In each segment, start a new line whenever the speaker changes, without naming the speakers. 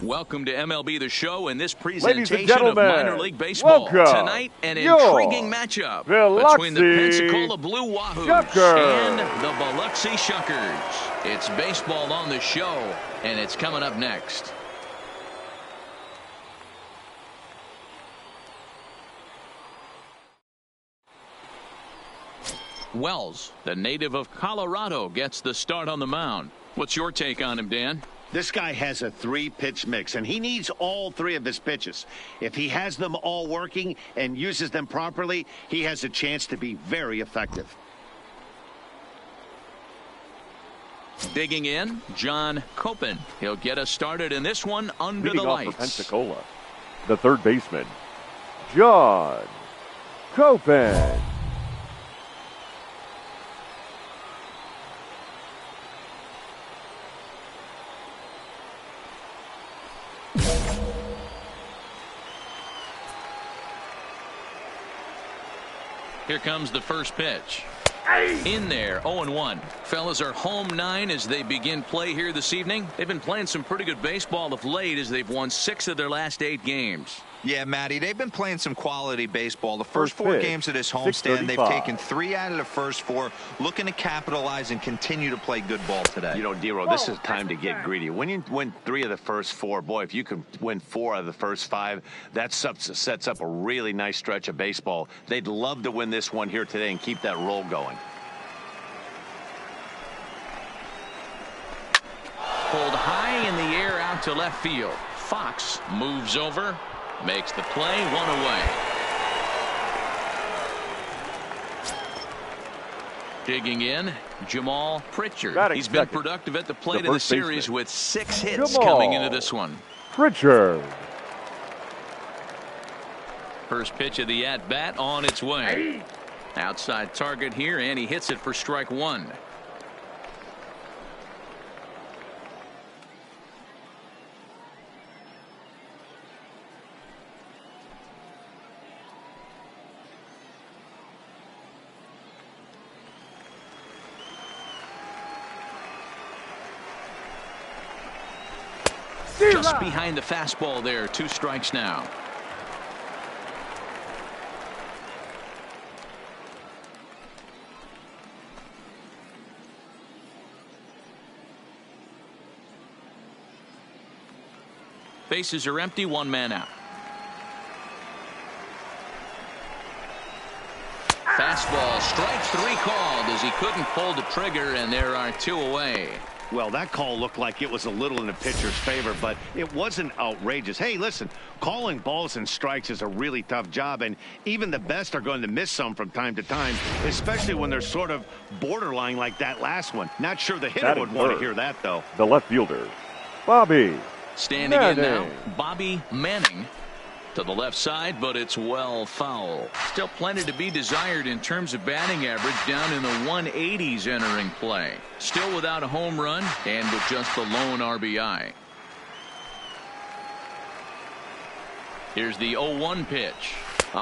Welcome to MLB The Show and this presentation of minor league baseball.
Welcome.
Tonight, an intriguing matchup between the Pensacola Blue Wahoos and the Beloxi Shuckers. It's baseball on the show, and it's coming up next. Wells, the native of Colorado, gets the start on the mound. What's your take on him, Dan?
This guy has a three-pitch mix, and he needs all three of his pitches. If he has them all working and uses them properly, he has a chance to be very effective.
Digging in, John Copen. He'll get us started in this one under the lights.
For Pensacola, the third baseman, John Copen.
Here comes the first pitch. In there, 0-1. Fellas are home 9 as they begin play here this evening. They've been playing some pretty good baseball of late as they've won 6 of their last 8 games.
Yeah, Matty, they've been playing some quality baseball. The first 4 games of this homestand, they've taken 3 out of the first 4, looking to capitalize and continue to play good ball today.
You know, Dero, this is time to get greedy. When you win 3 of the first 4, boy, if you can win 4 out of the first 5, that sets up a really nice stretch of baseball. They'd love to win this one here today and keep that roll going.
Pulled high in the air out to left field. Fox moves over, makes the play, 1 away. Digging in, Jamal Pritchard. He's been productive at the plate in the series with 6 hits coming into this one.
Pritchard.
First pitch of the at-bat on its way. Outside target here, and he hits it for strike 1. Just behind the fastball there, 2 strikes now. Bases are empty, 1 man out. Fastball, strike 3 called as he couldn't pull the trigger, and there are 2 away.
Well, that call looked like it was a little in the pitcher's favor, but it wasn't outrageous. Hey, listen, calling balls and strikes is a really tough job, and even the best are going to miss some from time to time, especially when they're sort of borderline like that last one. Not sure the hitter would want to hear that, though.
The left fielder, Bobby
Standing
Manning.
in now, Bobby Manning. To the left side, but it's well foul. Still plenty to be desired in terms of batting average, down in the 180s entering play. Still without a home run and with just the lone RBI. Here's the 0-1 pitch.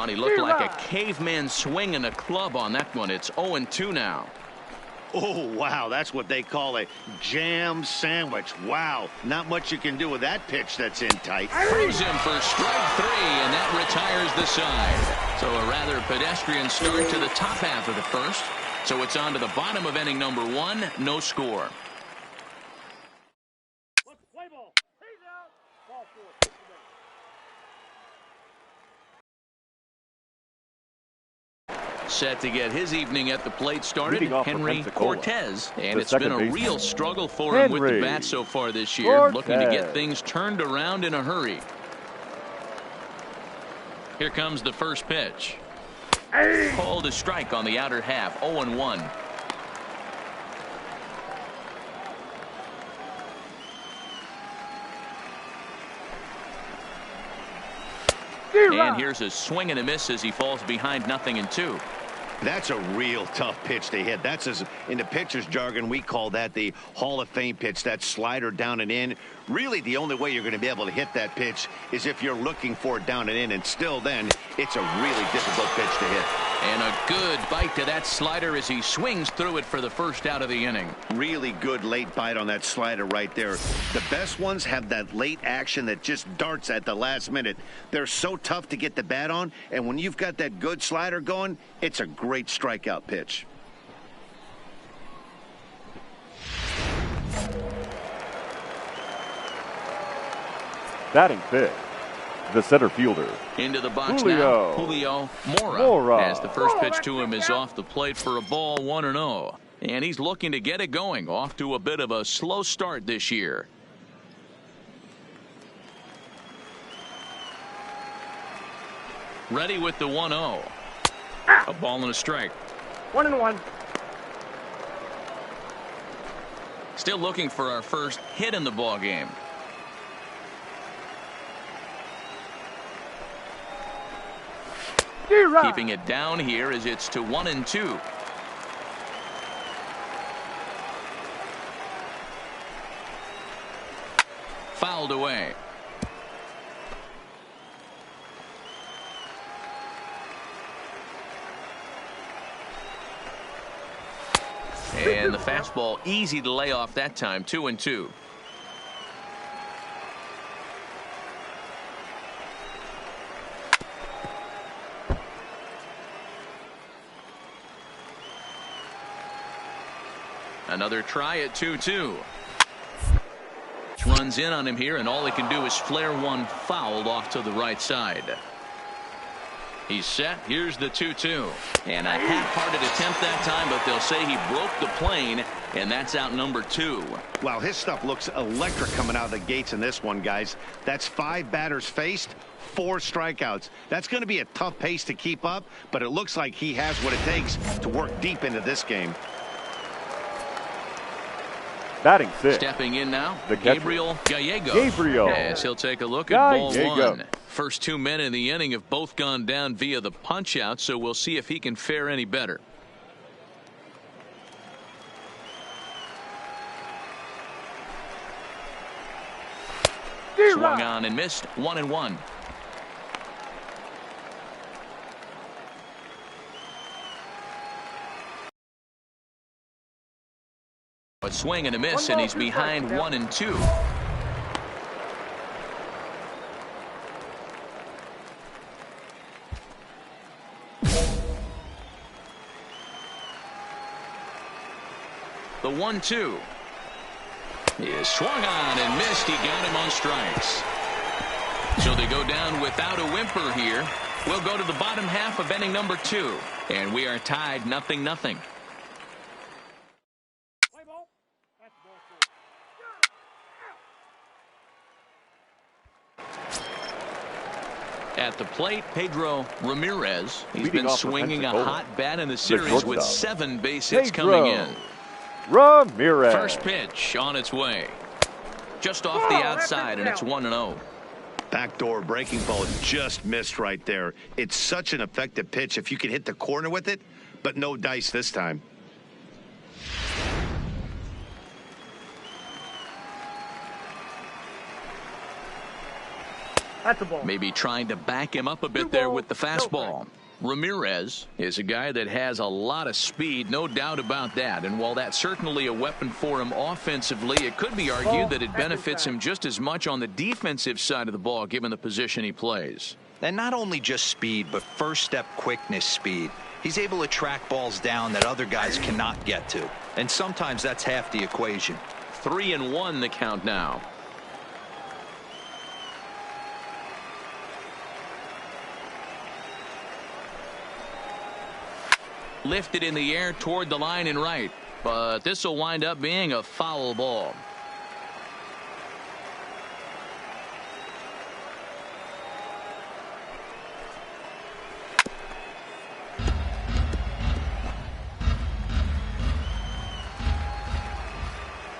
He looked like a caveman swinging a club on that one. It's 0-2 now.
Oh, wow, that's what they call a jam sandwich. Wow, not much you can do with that pitch that's in tight.
Throws him for strike 3, and that retires the side. So a rather pedestrian start to the top half of the first. So it's on to the bottom of inning number 1, no score. Set to get his evening at the plate started, Henry Cortez. And it's been a real struggle for him with the bat so far this year. Looking to get things turned around in a hurry. Here comes the first pitch. Called a strike on the outer half, 0-1. And here's a swing and a miss as he falls behind 0-2.
That's a real tough pitch to hit. That's, in the pitcher's jargon, we call that the Hall of Fame pitch. That slider down and in. Really, the only way you're going to be able to hit that pitch is if you're looking for it down and in. And still then, it's a really difficult pitch to hit.
And a good bite to that slider as he swings through it for the first out of the inning.
Really good late bite on that slider right there. The best ones have that late action that just darts at the last minute. They're so tough to get the bat on, and when you've got that good slider going, it's a great strikeout pitch.
Batting fifth, the center fielder,
into the box
Julio.
now. Julio Mora. As the first pitch to him is off the plate for a ball, 1-0. And he's looking to get it going. Off to a bit of a slow start this year. Ready with the 1-0. A ball and a strike.
1-1.
Still looking for our first hit in the ball game. Keeping it down here as it's to 1-2. Fouled away. And the fastball easy to lay off that time, 2-2. Another try at 2-2. Runs in on him here, and all he can do is flare one fouled off to the right side. He's set. Here's the 2-2. And a half-hearted attempt that time, but they'll say he broke the plane, and that's out number 2.
Wow, his stuff looks electric coming out of the gates in this one, guys. That's 5 batters faced, 4 strikeouts. That's going to be a tough pace to keep up, but it looks like he has what it takes to work deep into this game.
Batting sixth.
Stepping in now,
the catcher,
Gabriel Gallegos.
Yes,
he'll take a look at ball 1. First 2 men in the inning have both gone down via the punch-out, so we'll see if he can fare any better. Swung on and missed, 1-1. A swing and a miss, and he's behind 1-2. The 1-2 is swung on and missed. He got him on strikes. So they go down without a whimper here. We'll go to the bottom half of inning number 2, and we are tied 0-0. At the plate, Pedro Ramirez. He's been
off
swinging a hot bat in the series
shortstop,
with 7 base hits
Pedro
coming in.
Ramirez.
First pitch on its way. Just off the outside, and it's 1-0.
Backdoor breaking ball just missed right there. It's such an effective pitch if you can hit the corner with it, but no dice this time.
That's a ball.
Maybe trying to back him up a bit there with the fastball. Ramirez is a guy that has a lot of speed, no doubt about that. And while that's certainly a weapon for him offensively, it could be argued that it benefits him just as much on the defensive side of the ball, given the position he plays.
And not only just speed, but first step quickness speed. He's able to track balls down that other guys cannot get to. And sometimes that's half the equation.
3-1 the count now. Lifted in the air toward the line and right, but this will wind up being a foul ball.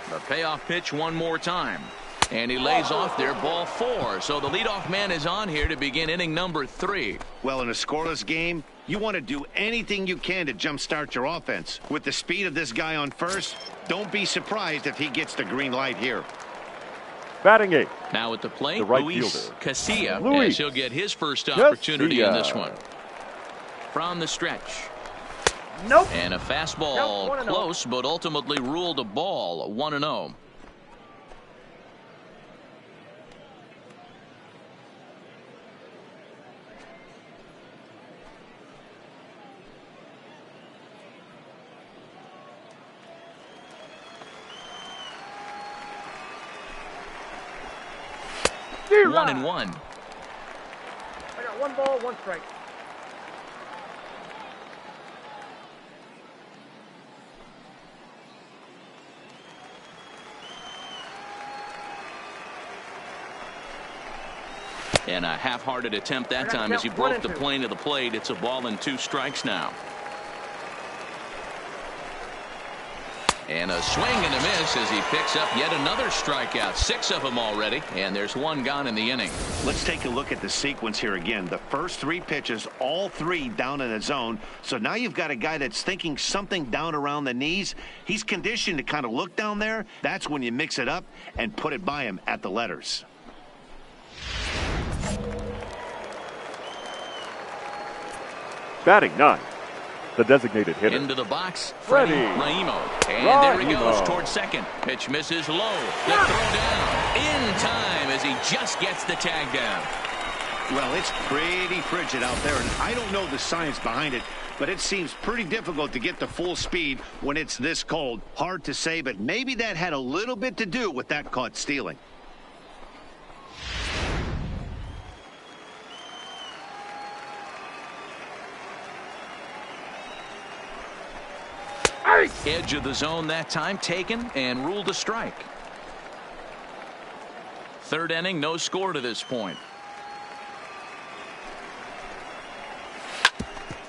The payoff pitch one more time, and he lays off there, ball 4. So the leadoff man is on here to begin inning number 3.
Well, in a scoreless game, you want to do anything you can to jumpstart your offense. With the speed of this guy on first, don't be surprised if he gets the green light here.
Batting 8.
Now at the plate,
The right
Luis
fielder.
Casilla,
Luis
as he'll get his first opportunity in this
Casilla.
one. From the stretch.
Nope.
And a fastball
Nope, 1-0.
close, but ultimately ruled a ball. 1-0. One and one.
I got 1 ball, 1 strike.
And a half-hearted attempt that time as he broke the plane of the plate. It's a ball and 2 strikes now. And a swing and a miss as he picks up yet another strikeout. 6 of them already, and there's 1 gone in the inning.
Let's take a look at the sequence here again. The first 3 pitches, all 3 down in the zone. So now you've got a guy that's thinking something down around the knees. He's conditioned to kind of look down there. That's when you mix it up and put it by him at the letters.
Batting 9. The designated hitter.
Into the box, Freddie Raimo. And there he goes towards second. Pitch misses low. The throw down in time as he just gets the tag down.
Well, it's pretty frigid out there, and I don't know the science behind it, but it seems pretty difficult to get to full speed when it's this cold. Hard to say, but maybe that had a little bit to do with that caught stealing.
Edge of the zone that time taken and ruled a strike. 3rd inning, no score to this point.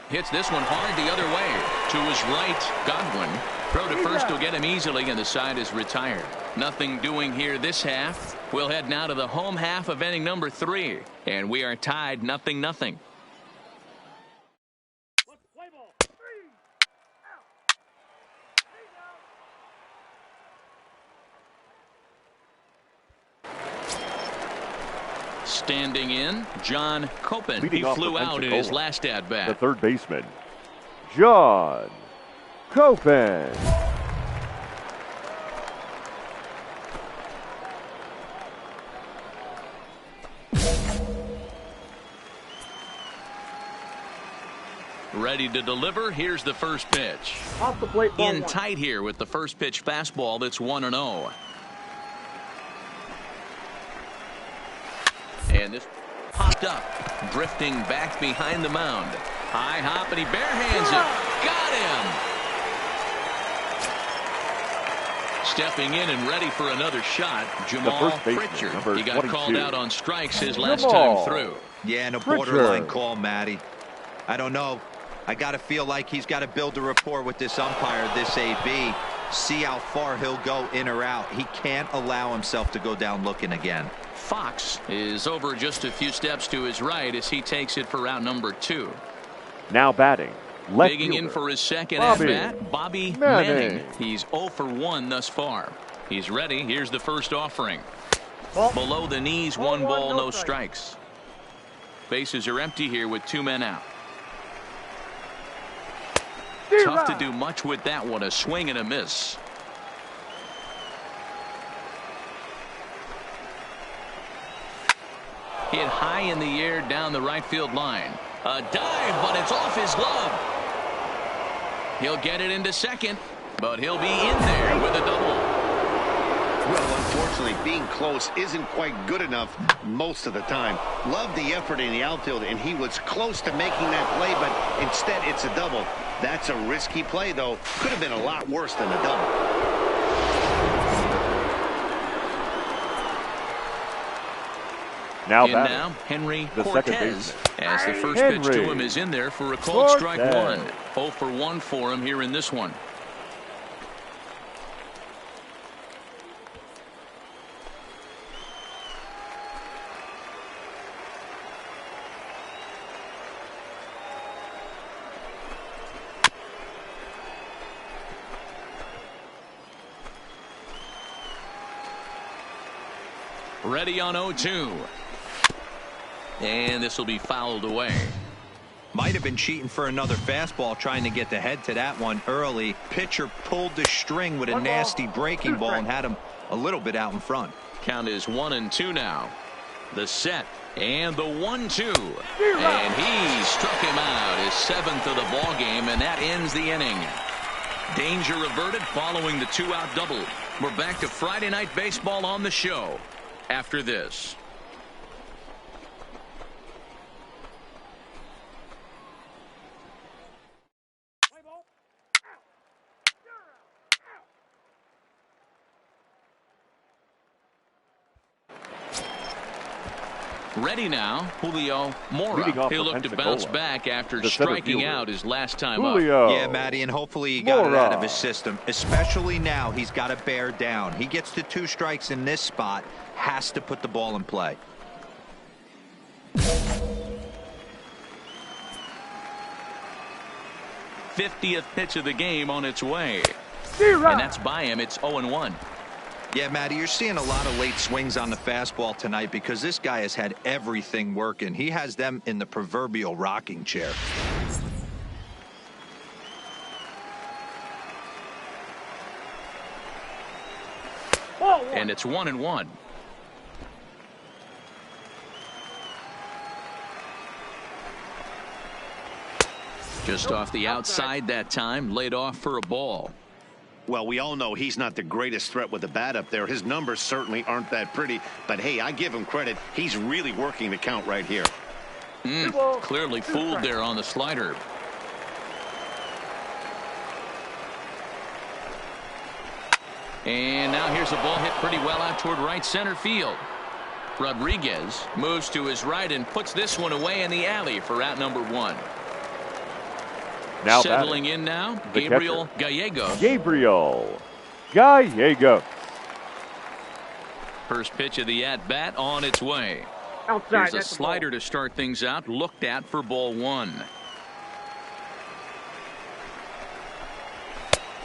Hits this one hard the other way to his right. Godwin. Throw to first will get him easily, and the side is retired. Nothing doing here this half. We'll head now to the home half of inning number 3, and we are tied 0-0. Standing in, John Copen.
Leading
He
off
flew
the
out in his last
The
at-bat.
3rd baseman, John Copen.
Ready to deliver. Here's the first pitch.
Off the plate, ball
In
1.
tight here with the first pitch fastball that's 1-0. And this popped up, drifting back behind the mound. High hop, and he barehands it. Got him. Stepping in and ready for another shot, Jamal Pritchard. He got
22.
called out on strikes his last time through.
Yeah, and a
Pritchard.
borderline call, Matty. I don't know. I got to feel like he's got to build a rapport with this umpire, this AB. See how far he'll go in or out. He can't allow himself to go down looking again.
Fox is over just a few steps to his right as he takes it for out number 2.
Now batting. Left
Digging in
fielder,
for his second
Bobby
at-bat, Bobby
Manning.
Manning. He's 0 for 1 thus far. He's ready. Here's the first offering.
Ball.
Below the knees,
Ball
1 ball,
one,
no
no
strikes. Bases are empty here with 2 men out. Tough to do much with that one. A swing and a miss. Hit high in the air down the right field line. A dive, but it's off his glove. He'll get it into second, but he'll be in there with a double.
Well, unfortunately, being close isn't quite good enough most of the time. Loved the effort in the outfield, and he was close to making that play, but instead it's a double. That's a risky play, though. Could have been a lot worse than a double.
Now
In
batting.
now, Henry
The second
Cortez,
baseman.
as the first
Henry
pitch to him is in there for a called strike
Cortez.
1. 0 for 1 for him here in this one. Ready on 0-2. And this will be fouled away.
Might have been cheating for another fastball, trying to get the head to that one early. Pitcher pulled the string with a nasty breaking ball and had him a little bit out in front.
Count is 1-2 now. The set and the 1-2. And he struck him out, his 7th of the ball game, and that ends the inning. Danger averted following the 2-out double. We're back to Friday Night Baseball on the show after this. Ready now, Julio Mora. He'll look to bounce back after striking out his last time
Julio.
up.
Yeah, Matty, and hopefully he got it
Mora.
out of his system. Especially now, he's got to bear down. He gets to 2 strikes in this spot, has to put the ball in play.
50th pitch of the game on its way. And that's by him. It's 0-1.
Yeah, Matty, you're seeing a lot of late swings on the fastball tonight because this guy has had everything working. He has them in the proverbial rocking chair.
And it's 1-1. Just off the outside that time, laid off for a ball.
Well, we all know he's not the greatest threat with the bat up there. His numbers certainly aren't that pretty. But, hey, I give him credit. He's really working the count right here.
Clearly fooled there on the slider. And now here's a ball hit pretty well out toward right center field. Rodriguez moves to his right and puts this one away in the alley for out number 1.
Now
Settling
batting.
in now,
The
Gabriel
catcher.
Gallegos.
Gabriel Gallegos.
First pitch of the at-bat on its way.
Outside.
Here's a
That's the
slider to start things out, looked at for ball 1.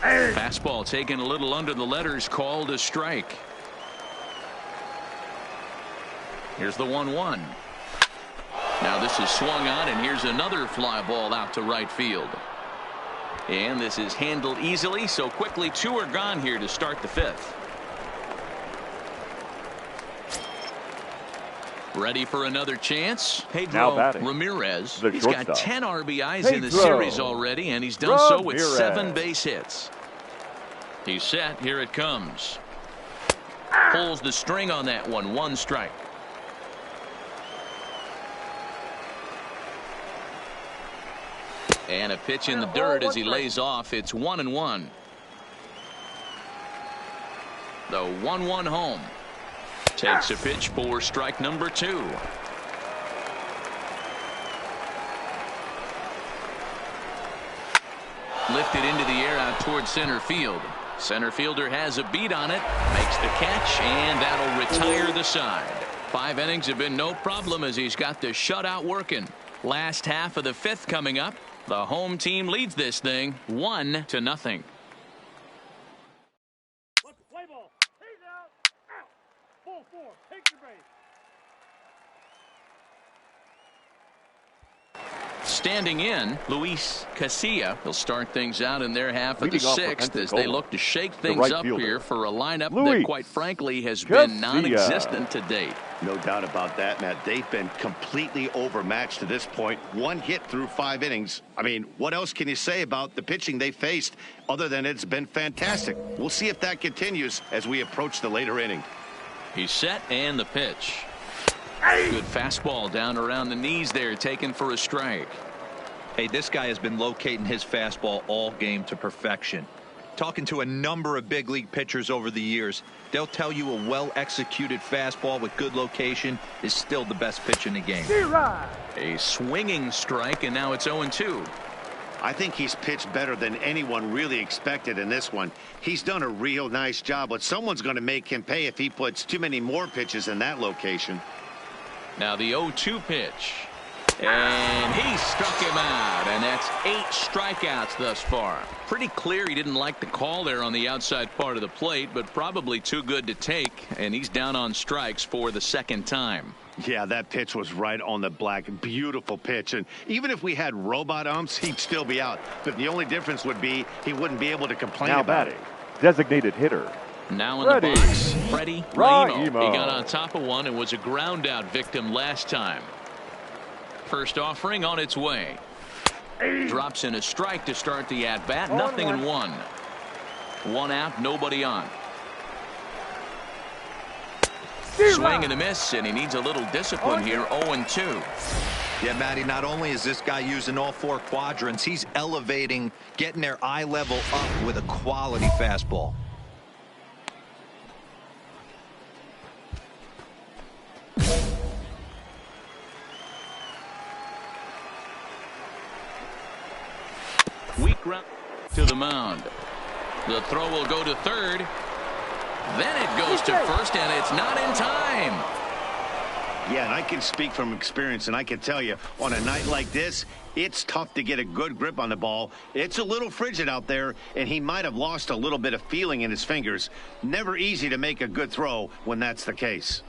Fastball taken a little under the letters, called a strike. Here's the 1-1. Now this is swung on, and here's another fly ball out to right field. And this is handled easily, so quickly 2 are gone here to start the 5th. Ready for another chance?
Now
Pedro
batting.
Ramirez.
The
He's got
shortstop.
10 RBIs in the
Pedro
series already, and he's done so with
Ramirez.
7 base hits. He's set. Here it comes. Pulls the string on that one. 1 strike. And a pitch in the dirt as he lays off. It's 1-1. The 1-1 home. Takes a pitch for strike number 2. Lifted into the air out towards center field. Center fielder has a beat on it, makes the catch, and that'll retire the side. 5 innings have been no problem as he's got the shutout working. Last half of the 5th coming up. The home team leads this thing 1-0.
Play ball. He's out. Out. Ball 4. Take your base.
Standing in, Luis Casilla. He'll start things out in their half of the
Leading off for
6th as they look to shake things
right
up
fielder,
here for a lineup
Luis
that, quite frankly, has been non-existent to date.
No doubt about that, Matt. They've been completely overmatched to this point. 1 hit through 5 innings. I mean, what else can you say about the pitching they faced other than it's been fantastic? We'll see if that continues as we approach the later inning.
He's set and the pitch. Good fastball down around the knees there, taken for a strike.
Hey, this guy has been locating his fastball all game to perfection. Talking to a number of big league pitchers over the years, they'll tell you a well-executed fastball with good location is still the best pitch in the game.
A swinging strike, and now it's 0-2.
I think he's pitched better than anyone really expected in this one. He's done a real nice job, but someone's going to make him pay if he puts too many more pitches in that location.
Now the 0-2 pitch. And he struck him out, and that's 8 strikeouts thus far. Pretty clear he didn't like the call there on the outside part of the plate, but probably too good to take, and he's down on strikes for the 2nd time.
Yeah, that pitch was right on the black. Beautiful pitch. And even if we had robot umps, he'd still be out. But the only difference would be he wouldn't be able to complain
Now
about
batting,
it.
designated hitter,
Now in
Freddie
the box, Freddie Raimo.
Raimo.
He got on top of one and was a ground out victim last time. First offering on its way. Drops in a strike to start the at-bat. Nothing in 1. 1 out, nobody on. Swing and a miss, and he needs a little discipline here. 0-2.
Yeah, Matty, not only is this guy using all 4 quadrants, he's elevating, getting their eye level up with a quality fastball.
Weak ground to the mound. The throw will go to third. Then it goes to first, and it's not in time.
Yeah, and I can speak from experience, and I can tell you, on a night like this, it's tough to get a good grip on the ball. It's a little frigid out there, and he might have lost a little bit of feeling in his fingers. Never easy to make a good throw when that's the case.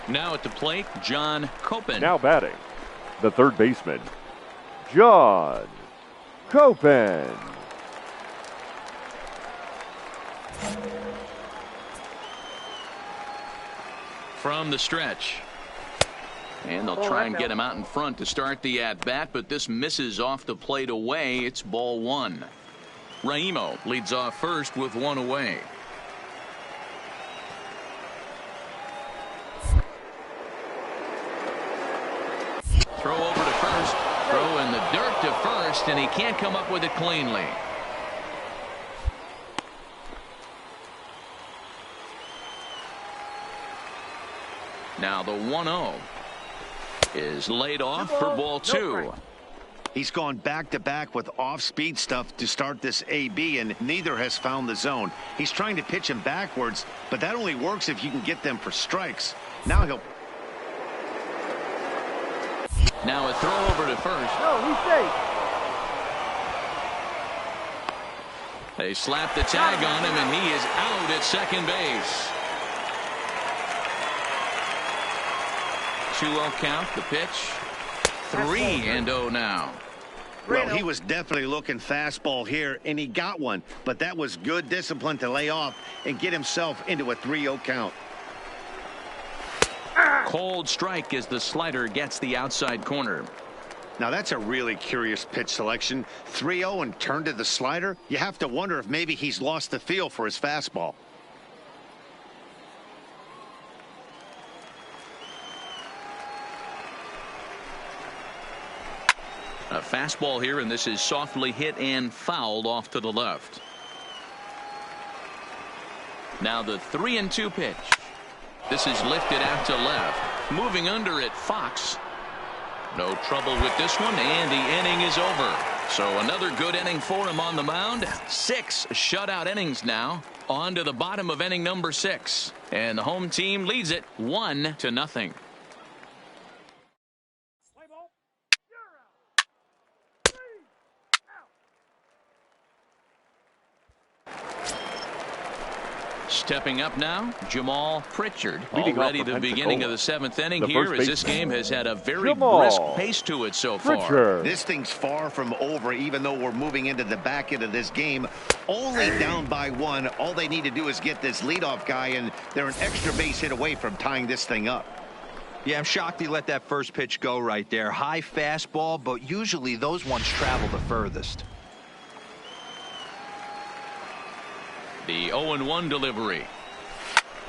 Now at the plate, John Copen.
now batting, the 3rd baseman, John Copen.
From the stretch. And they'll try and get him out in front to start the at-bat, but this misses off the plate away. It's ball 1. Raimo leads off first with 1 away. Throw over to first. Throw in the dirt to first, and he can't come up with it cleanly. Now the 1-0 is laid off for ball 2.
He's gone back-to-back with off-speed stuff to start this AB, and neither has found the zone. He's trying to pitch him backwards, but that only works if you can get them for strikes. Now he'll...
Now a throw over to first.
No, he's safe.
They slap the tag on him, and he is out at second base. 2-0 count, the pitch. 3-0 now.
Well, he was definitely looking fastball here, and he got one. But that was good discipline to lay off and get himself into a 3-0 count.
Cold strike as the slider gets the outside corner.
Now, that's a really curious pitch selection. 3-0 and turn to the slider. You have to wonder if maybe he's lost the feel for his fastball.
A fastball here, and this is softly hit and fouled off to the left. Now the 3-2 pitch. This is lifted out to left. Moving under it, Fox. No trouble with this one, and the inning is over. So another good inning for him on the mound. 6 shutout innings now. On to the bottom of inning number 6. And the home team leads it 1-0. Stepping up now, Jamal Pritchard. Already the beginning of the 7th inning here, as this game has had a very brisk pace to it so far.
This thing's far from over, even though we're moving into the back end of this game. Only down by 1. All they need to do is get this leadoff guy, and they're an extra base hit away from tying this thing up.
Yeah, I'm shocked he let that first pitch go right there. High fastball, but usually those ones travel the furthest.
The 0-1 delivery.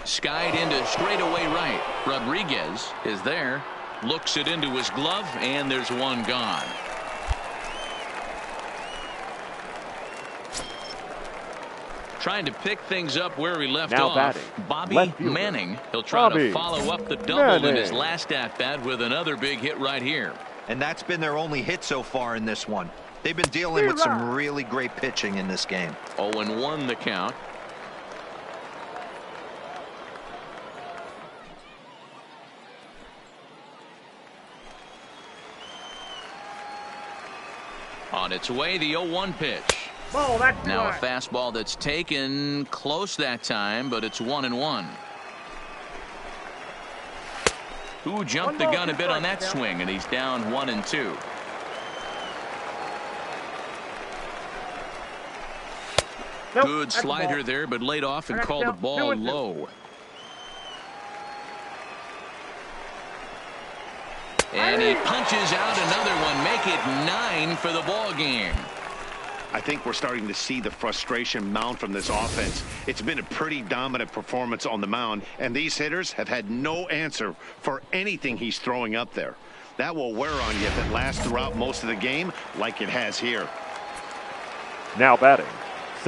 Skied into straightaway right. Rodriguez is there. Looks it into his glove, and there's one gone. Trying to pick things up where he left off.
Batting.
Bobby Manning. He'll try to follow up the double in his last at-bat with another big hit right here.
And that's been their only hit so far in this one. They've been dealing with some really great pitching in this game.
0-1 the count. On its way, the 0-1 pitch.
Ball, that's
now
right.
a fastball that's taken close that time, but it's 1-1. Who jumped the gun a bit on that swing, and he's down 1-2.
Nope,
Good slider there, but laid off and called the ball low. And he punches out another one, make it 9 for the ball game.
I think we're starting to see the frustration mount from this offense. It's been a pretty dominant performance on the mound, and these hitters have had no answer for anything he's throwing up there. That will wear on you if it lasts throughout most of the game like it has here.
Now batting.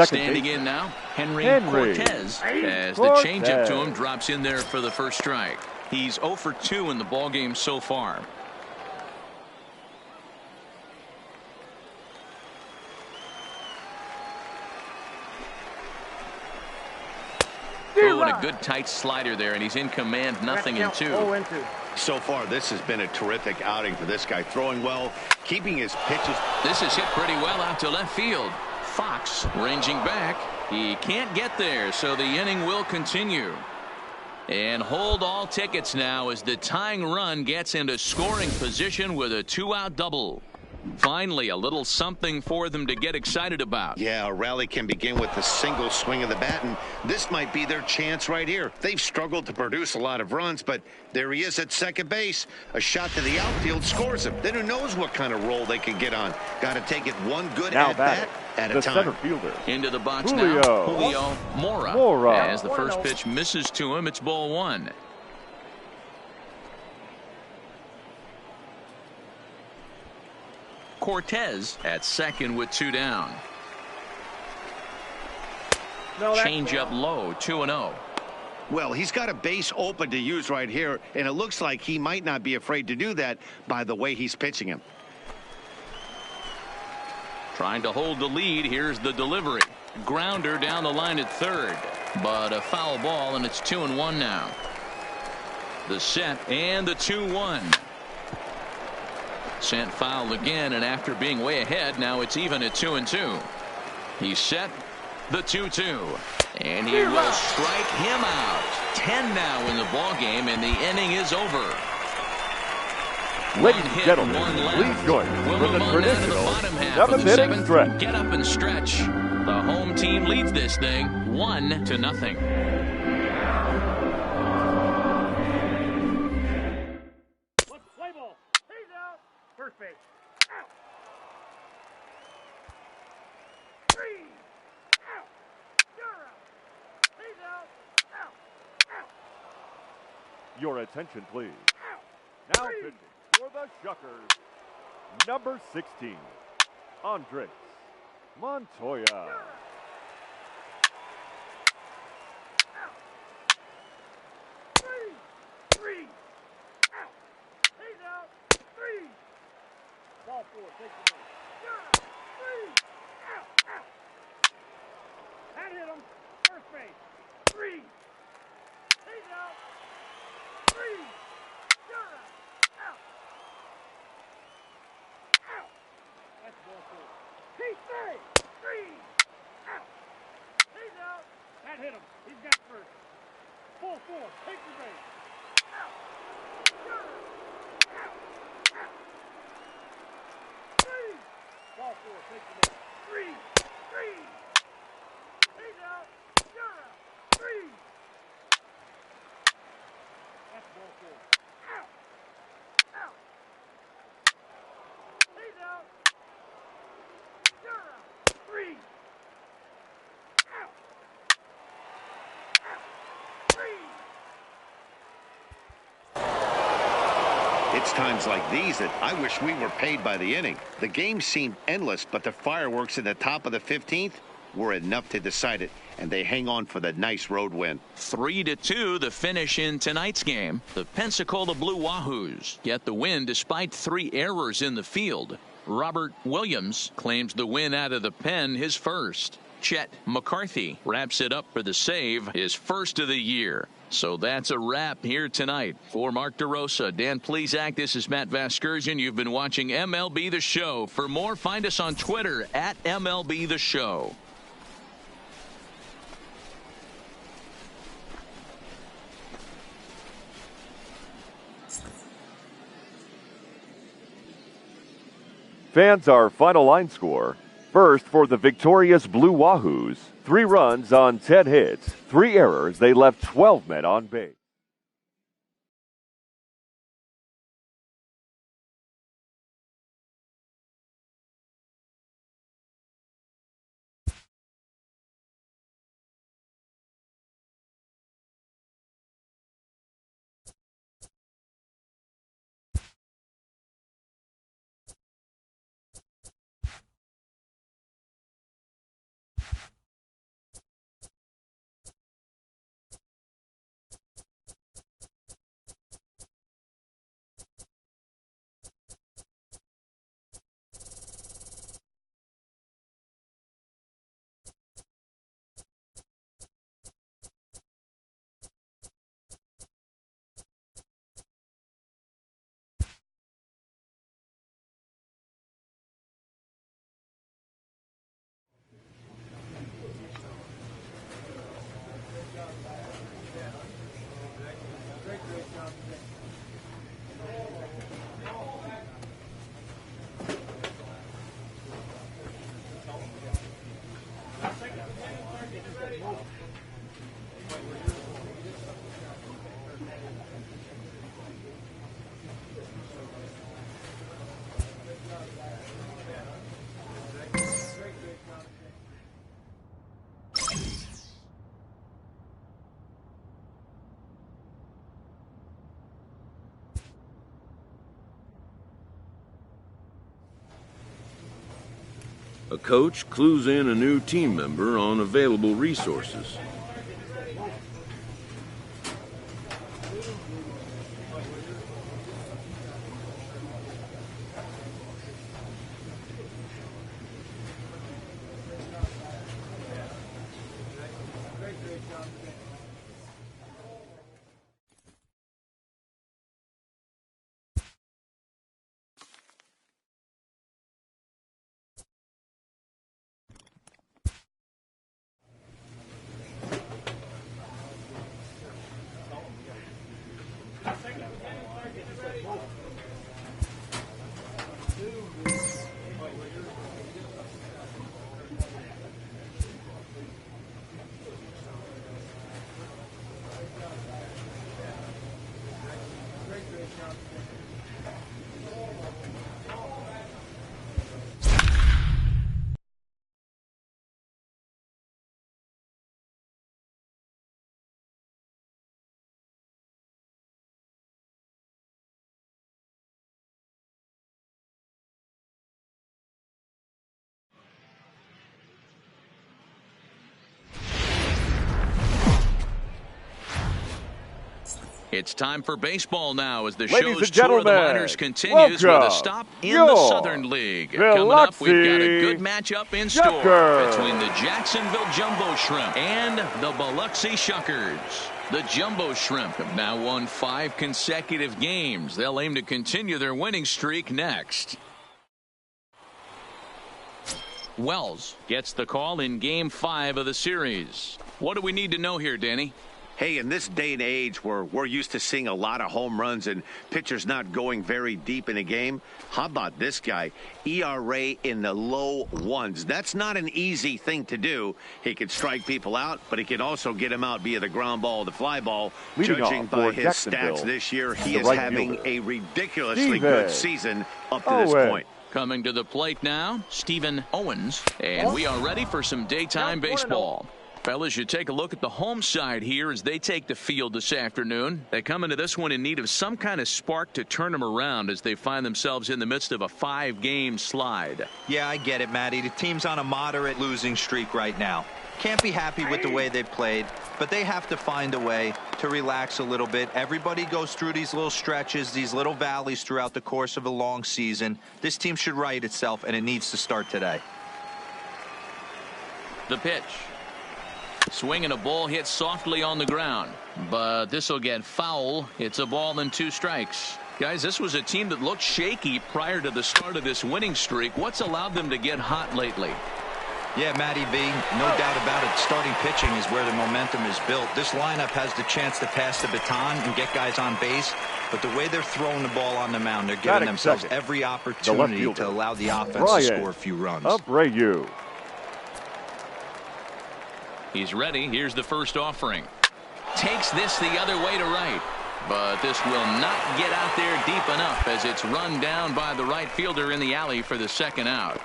Standing in now, Henry Cortez, as the changeup to him drops in there for the first strike. He's 0 for 2 in the ballgame so far. Oh, and a good tight slider there, and he's in command, 0-2.
So far, this has been a terrific outing for this guy. Throwing well, keeping his pitches.
This is hit pretty well out to left field. Fox ranging back. He can't get there, so the inning will continue. And hold all tickets now as the tying run gets into scoring position with a 2-out double. Finally, a little something for them to get excited about.
Yeah, a rally can begin with a single swing of the bat, and this might be their chance right here. They've struggled to produce a lot of runs, but there he is at second base. A shot to the outfield scores him. Then who knows what kind of roll they can get on. Got to take it one good at-bat at a time.
Center fielder.
Into the box
Julio.
now. Julio Mora. As the first pitch misses to him, it's ball 1. Cortez at second with 2 down. Change up low, 2-0.
Well, he's got a base open to use right here, and it looks like he might not be afraid to do that by the way he's pitching him.
Trying to hold the lead. Here's the delivery. Grounder down the line at third, but a foul ball, and it's 2-1 now. The set and the 2-1. Sent foul again, and after being way ahead, now it's even at 2-2. He's set, the 2-2, and he will strike him out. 10 now in the ball game, and the inning is over.
Ladies and gentlemen, please join me for the traditional 7th stretch.
Get up and stretch. The home team leads this thing 1-0.
First base. Out. 3. Out. You're out. He's out. Out. Out.
Your attention, please.
Out.
Now pitching for the Shuckers, number 16, Andres Montoya.
Take the base. Three. Out. Out. That hit him. First base. Three. He's out. Three. You're out. Out. Out. That's ball four. He's safe. Three. Out. He's out. That hit him. He's got first. Full four. Take the base. Out. You're out. Out. Out. Three. Ball four. Take the base. Three. Three. He's out. You're out. Three. That's ball four. Out. Out. He's out. You're out. Three. Out. Out. Three.
It's times like these that I wish we were paid by the inning. The game seemed endless, but the fireworks in the top of the 15th were enough to decide it, and they hang on for the nice road win.
3-2 the finish in tonight's game. The Pensacola Blue Wahoos get the win despite 3 errors in the field. Robert Williams claims the win out of the pen, his first. Chet McCarthy wraps it up for the save, his first of the year. So that's a wrap here tonight. For Mark DeRosa, Dan Plesac, this is Matt Vasgersian. You've been watching MLB The Show. For more, find us on Twitter at MLB The Show.
Fans, our final line score. First, for the victorious Blue Wahoos, 3 runs on 10 hits, 3 errors. They left 12 men on base.
A coach clues in a new team member on available resources.
It's time for baseball now as the
Ladies
show's
and
tour of the
gentlemen,
minors continues with a stop in the Southern League. Coming up, we've got a good matchup in store between the Jacksonville Jumbo Shrimp and the Beloxi Shuckers. The Jumbo Shrimp have now won 5 consecutive games. They'll aim to continue their winning streak next. Wells gets the call in Game 5 of the series. What do we need to know here, Danny?
Hey, in this day and age where we're used to seeing a lot of home runs and pitchers not going very deep in a game, how about this guy? ERA in the low ones. That's not an easy thing to do. He can strike people out, but he can also get them out via the ground ball or the fly ball. Judging by his stats this year, he is having a ridiculously good season up to this point.
Coming to the plate now, Stephen Owens, and we are ready for some daytime baseball. Fellas, you take a look at the home side here as they take the field this afternoon. They come into this one in need of some kind of spark to turn them around as they find themselves in the midst of a 5-game slide.
Yeah, I get it, Matty. The team's on a moderate losing streak right now. Can't be happy with the way they played, but they have to find a way to relax a little bit. Everybody goes through these little stretches, these little valleys throughout the course of a long season. This team should right itself, and it needs to start today.
The pitch. Swinging a ball hit softly on the ground, but this will get foul. It's a ball and 2 strikes. Guys, this was a team that looked shaky prior to the start of this winning streak. What's allowed them to get hot lately?
Yeah, Matty V, no doubt about it. Starting pitching is where the momentum is built. This lineup has the chance to pass the baton and get guys on base, but the way they're throwing the ball on the mound, they're giving themselves every opportunity to allow the offense to score a few runs.
Abreu.
He's ready. Here's the first offering. Takes this the other way to right. But this will not get out there deep enough as it's run down by the right fielder in the alley for the second out.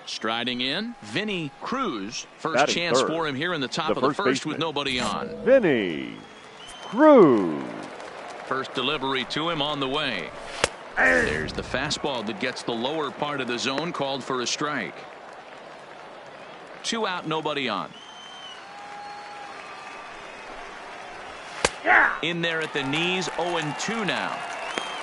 Striding in, Vinny Cruz. First chance for him here in the top of the first with nobody on.
Vinny Cruz.
First delivery to him on the way. There's the fastball that gets the lower part of the zone, called for a strike. 2 out, nobody on. In there at the knees, 0-2 now.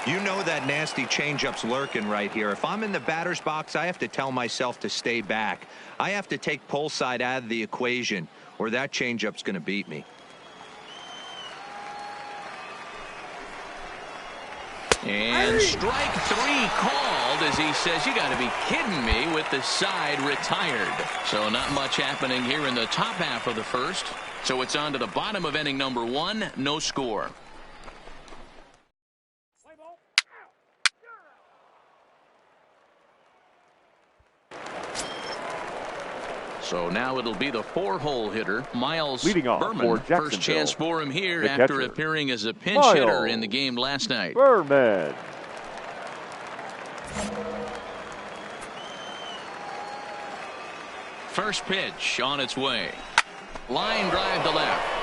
You know that nasty changeup's lurking right here. If I'm in the batter's box, I have to tell myself to stay back. I have to take pull side out of the equation, or that changeup's going to beat me.
And strike 3 called as he says, you got to be kidding me, with the side retired. So not much happening here in the top half of the first. So it's on to the bottom of inning number 1. No score. So now it'll be the 4-hole hitter, Miles Berman. First chance for him here after appearing as a pinch hitter in the game last night.
Berman.
First pitch on its way. Line drive to left.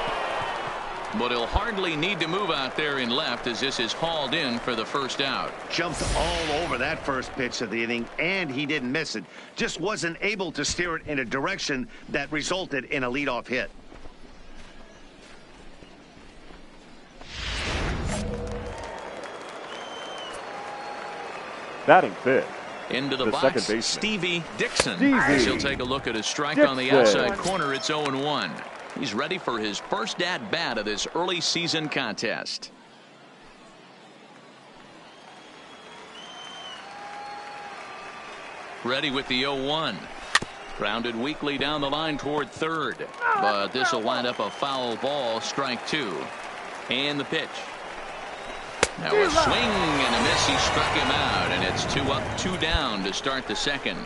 But he'll hardly need to move out there in left as this is hauled in for the first out.
Jumped all over that first pitch of the inning, and he didn't miss it. Just wasn't able to steer it in a direction that resulted in a leadoff hit.
Batting fifth.
Into the box, Stevie Dixon. He'll take a look at his strike on the outside corner. It's 0-1. He's ready for his first at-bat of this early season contest. Ready with the 0-1. Grounded weakly down the line toward third. But this will wind up a foul ball, strike 2. And the pitch. Now a swing and a miss. He struck him out, and it's 2 up, 2 down to start the second.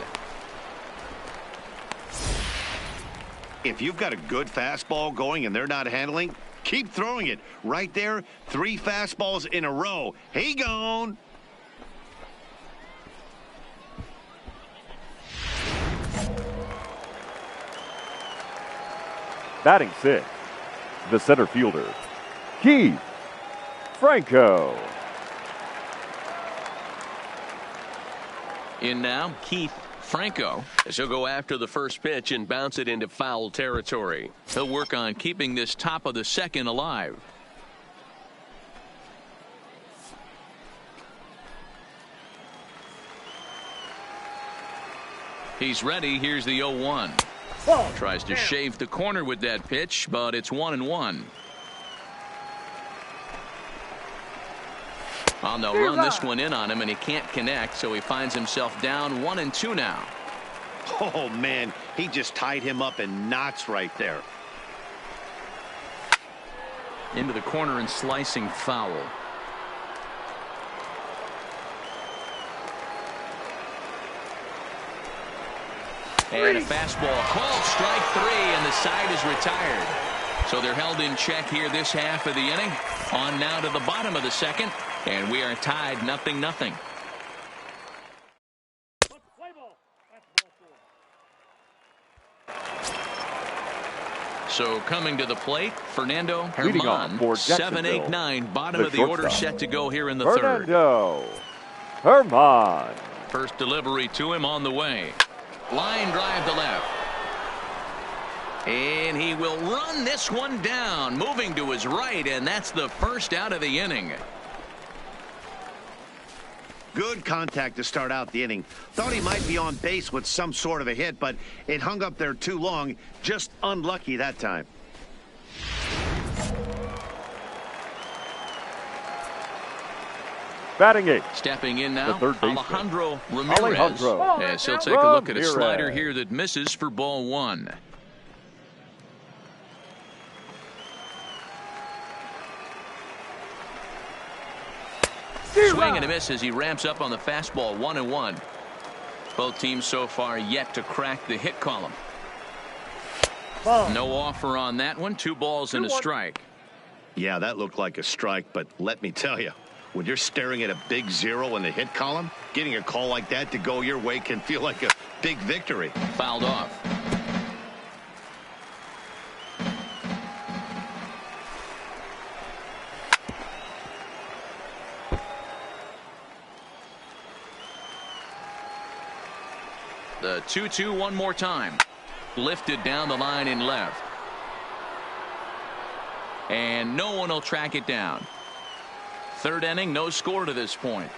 If you've got a good fastball going and they're not handling, keep throwing it. Right there, 3 fastballs in a row. He gone.
Batting sixth, the center fielder, Keith Franco.
In now, Keith Franco, as he'll go after the first pitch and bounce it into foul territory. He'll work on keeping this top of the second alive. He's ready. Here's the 0-1. Tries to shave the corner with that pitch, but it's 1-1. Well, they'll run this one in on him, and he can't connect, so he finds himself down 1-2 now.
Oh, man, he just tied him up in knots right there.
Into the corner and slicing foul. And a fastball called strike 3, and the side is retired. So they're held in check here this half of the inning. On now to the bottom of the second, and we are tied 0-0. So coming to the plate, Fernando Herman, 7-8-9, bottom of the order, set to go here in the third.
Fernando Herman.
First delivery to him on the way. Line drive to left. And he will run this one down, moving to his right, and that's the first out of the inning.
Good contact to start out the inning. Thought he might be on base with some sort of a hit, but it hung up there too long. Just unlucky that time.
Batting 8.
Stepping in now, Alejandro
Ramirez.
Alejandro. As he'll take a look at a slider here that misses for ball 1. Swing and a miss as he ramps up on the fastball. 1-1. Both teams so far yet to crack the hit column. No offer on that one. 2 balls and a strike.
Yeah, that looked like a strike, but let me tell you, when you're staring at a big 0 in the hit column, getting a call like that to go your way can feel like a big victory.
Fouled off. The 2-2 one more time. Lifted down the line in left. And no one will track it down. Third inning, no score to this point.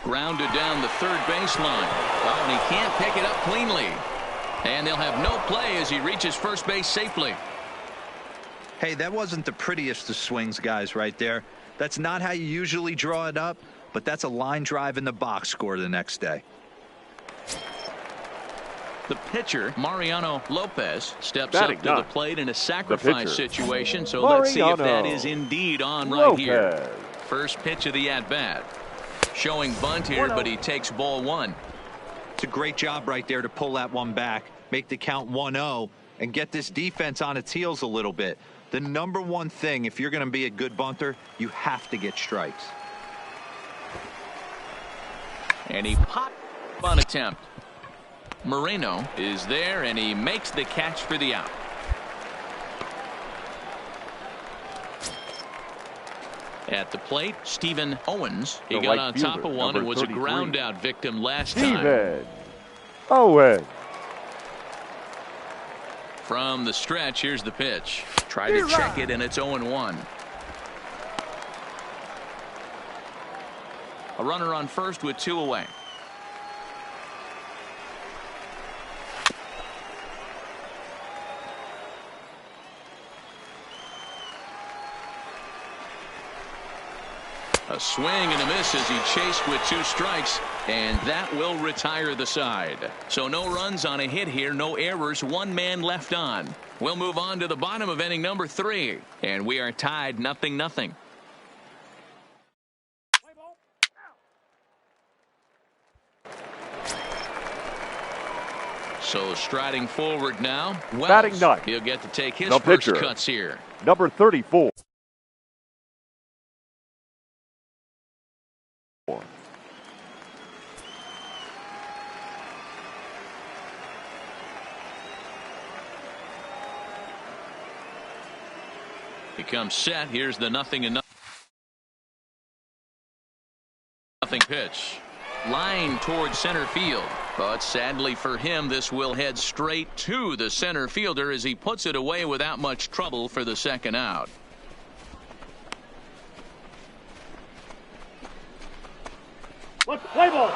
Grounded down the third baseline. Oh, and he can't pick it up cleanly. And they'll have no play as he reaches first base safely.
Hey, that wasn't the prettiest of swings, guys, right there. That's not how you usually draw it up, but that's a line drive in the box score the next day.
The pitcher, Mariano Lopez, steps up to the plate in a sacrifice situation. So let's see if that is indeed on right here. First pitch of the at-bat. Showing bunt here, but he takes ball 1.
It's a great job right there to pull that one back, make the count 1-0, and get this defense on its heels a little bit. The number one thing, if you're going to be a good bunter, you have to get strikes.
And he popped on attempt. Moreno is there, and he makes the catch for the out. At the plate, Stephen Owens. He got on top of one and was a ground out victim last time.
Stephen Owens.
From the stretch, here's the pitch. Try to check it, and it's 0-1. A runner on first with 2 away. A swing and a miss as he chased with 2 strikes, and that will retire the side. So no runs on a hit here, no errors, 1 man left on. We'll move on to the bottom of inning number 3, and we are tied 0-0. So striding forward now, Wells.
Batting 9.
He'll get to take his first cuts here.
Number 34.
He comes set. Here's the 0-0 pitch. Line towards center field. But sadly for him, this will head straight to the center fielder as he puts it away without much trouble for the second out.
Let's play ball.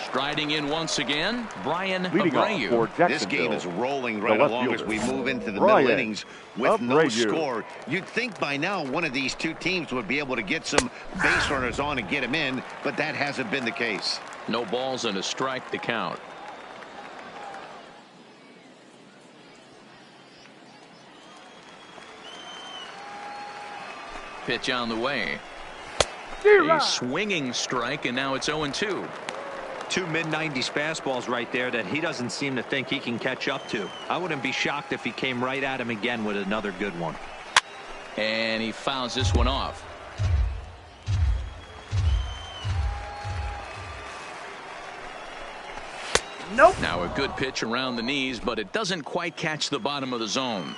Striding in once again, Brian
Leading off
Abreu.
for Jacksonville,
This game is rolling right
left
along as
fielder,
we move into the
Brian
middle innings with no
Abreu.
score. You'd think by now one of these two teams would be able to get some base runners on and get him in, but that hasn't been the case.
No balls and a strike to count. Pitch on the way. A swinging strike, and now it's 0-2.
Two mid-90s fastballs right there that he doesn't seem to think he can catch up to. I wouldn't be shocked if he came right at him again with another good one.
And he fouls this one off.
Nope.
Now a good pitch around the knees, but it doesn't quite catch the bottom of the zone.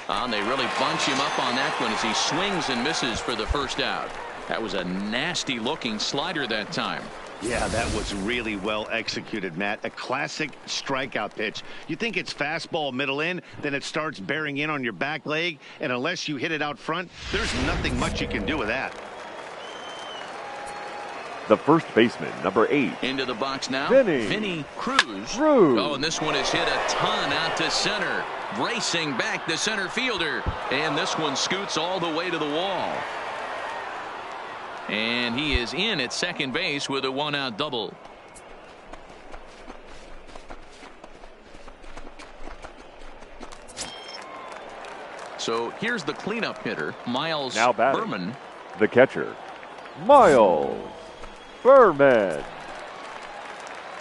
And they really bunch him up on that one as he swings and misses for the first out. That was a nasty looking slider that time.
Yeah, that was really well executed, Matt. A classic strikeout pitch. You think it's fastball middle in, then it starts bearing in on your back leg, and unless you hit it out front, there's nothing much you can do with that.
The first baseman, number 8.
Into the box now,
Vinny
Cruz.
Cruz.
Oh, and this one is hit a ton out to center. Racing back the center fielder. And this one scoots all the way to the wall. And he is in at second base with a 1-out double. So here's the cleanup hitter, Miles
Now batting,
Berman.
the catcher, Miles Berman.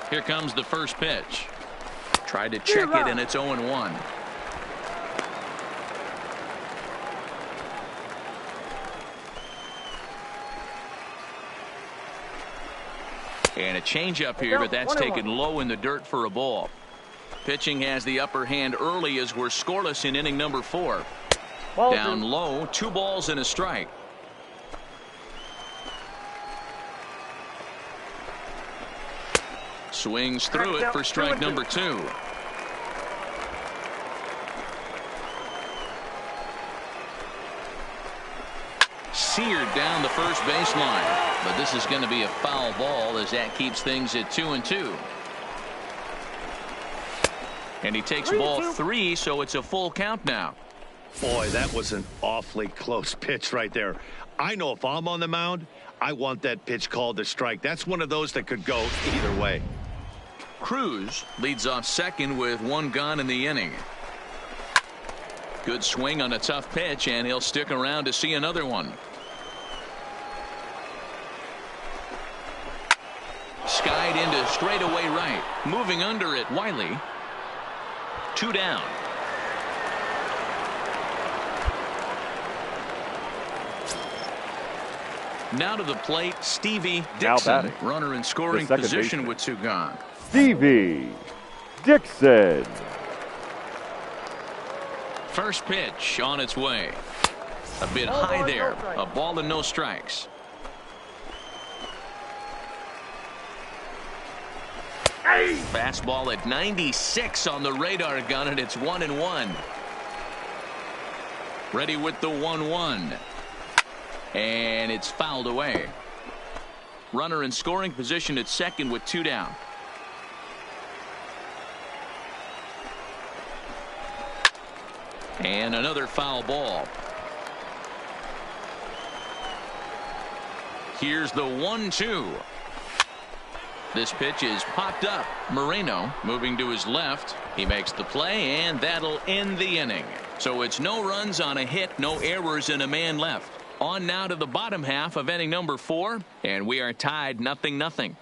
Here comes the first pitch. Tried to check it, and it's 0-1. And a changeup here, but that's taken low in the dirt for a ball. Pitching has the upper hand early as we're scoreless in inning number 4. Down low, 2 balls and a strike. Swings through it for strike number 2. Seared down the first baseline, but this is going to be a foul ball as that keeps things at 2-2. And he takes ball 3, so it's a full count now.
Boy, that was an awfully close pitch right there. I know if I'm on the mound, I want that pitch called a strike. That's one of those that could go either way.
Cruz leads off second with 1 gone in the inning. Good swing on a tough pitch, and he'll stick around to see another one. Skied into straightaway right. Moving under it, Wiley. 2 down. Now to the plate, Stevie Dixon. Runner in scoring position with 2 gone.
Stevie Dixon.
First pitch on its way. A bit high there. A ball and no strikes. Fastball at 96 on the radar gun, and it's 1-1. Ready with the 1-1. And it's fouled away. Runner in scoring position at second with 2 down. And another foul ball. Here's the 1-2. This pitch is popped up. Moreno moving to his left. He makes the play, and that'll end the inning. So it's no runs on a hit, no errors, and a man left. On now to the bottom half of inning number 4, and we are tied 0-0.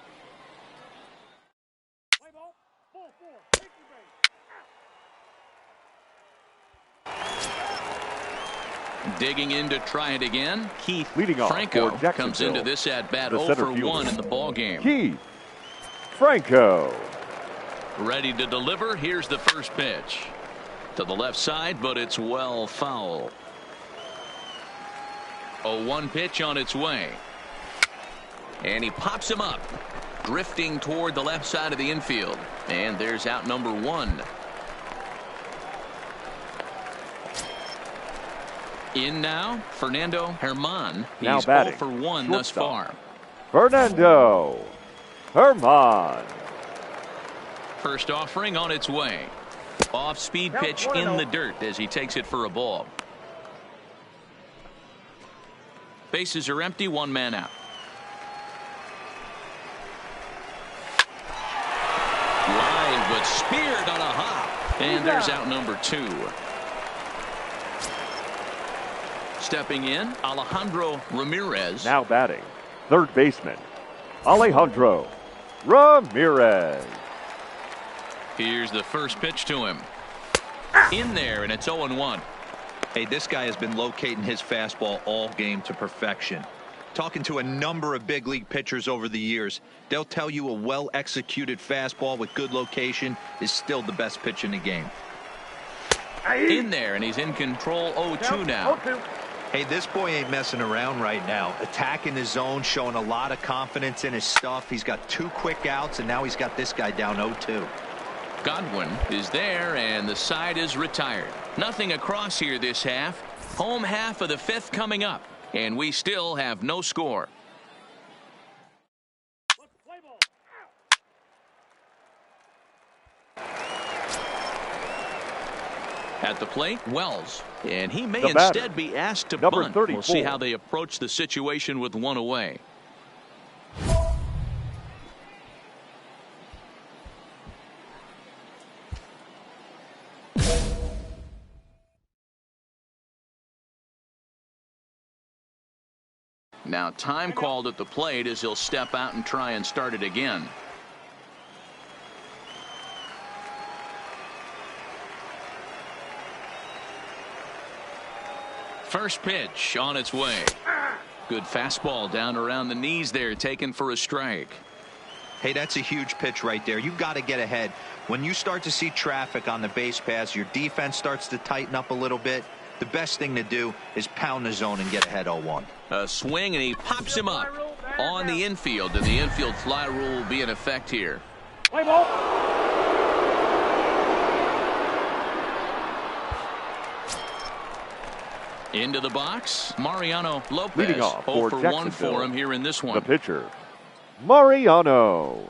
Digging in to try it again, Keith
Leading off
Franco
for
comes into this at bat
the
0
center
for
fielder,
1 in the ball game.
Keith Franco.
Ready to deliver. Here's the first pitch. To the left side, but it's well foul. 0-1 pitch on its way. And he pops him up, drifting toward the left side of the infield. And there's out number 1. In now, Fernando Herman.
Now
He's
batting,
0 for 1 thus far.
Fernando Herman.
First offering on its way. Off-speed pitch in the dirt as he takes it for a ball. Bases are empty, 1 man out. Line, but speared on a hop. And there's out number 2. Stepping in, Alejandro Ramirez.
Now batting, third baseman, Alejandro Ramirez.
Here's the first pitch to him. In there, and it's 0-1.
Hey, this guy has been locating his fastball all game to perfection. Talking to a number of big league pitchers over the years, they'll tell you a well-executed fastball with good location is still the best pitch in the game.
In there, and he's in control. 0-2 now.
Hey, this boy ain't messing around right now. Attacking his zone, showing a lot of confidence in his stuff. He's got 2 quick outs, and now he's got this guy down 0-2.
Godwin is there, and the side is retired. Nothing across here this half. Home half of the 5th coming up, and we still have no score. At the plate, Wells, and he may instead be asked to
number
bunt.
34.
We'll see how they approach the situation with 1 away. Now time called at the plate as he'll step out and try and start it again. First pitch on its way. Good fastball down around the knees there, taken for a strike.
Hey, that's a huge pitch right there. You've got to get ahead. When you start to see traffic on the base paths, your defense starts to tighten up a little bit. The best thing to do is pound the zone and get ahead 0-1.
A swing, and he pops him up on the infield, and the infield fly rule will be in effect here.
Play ball.
Into the box, Mariano Lopez.
Leading off
0
for
for 1 for him here in this one.
The pitcher, Mariano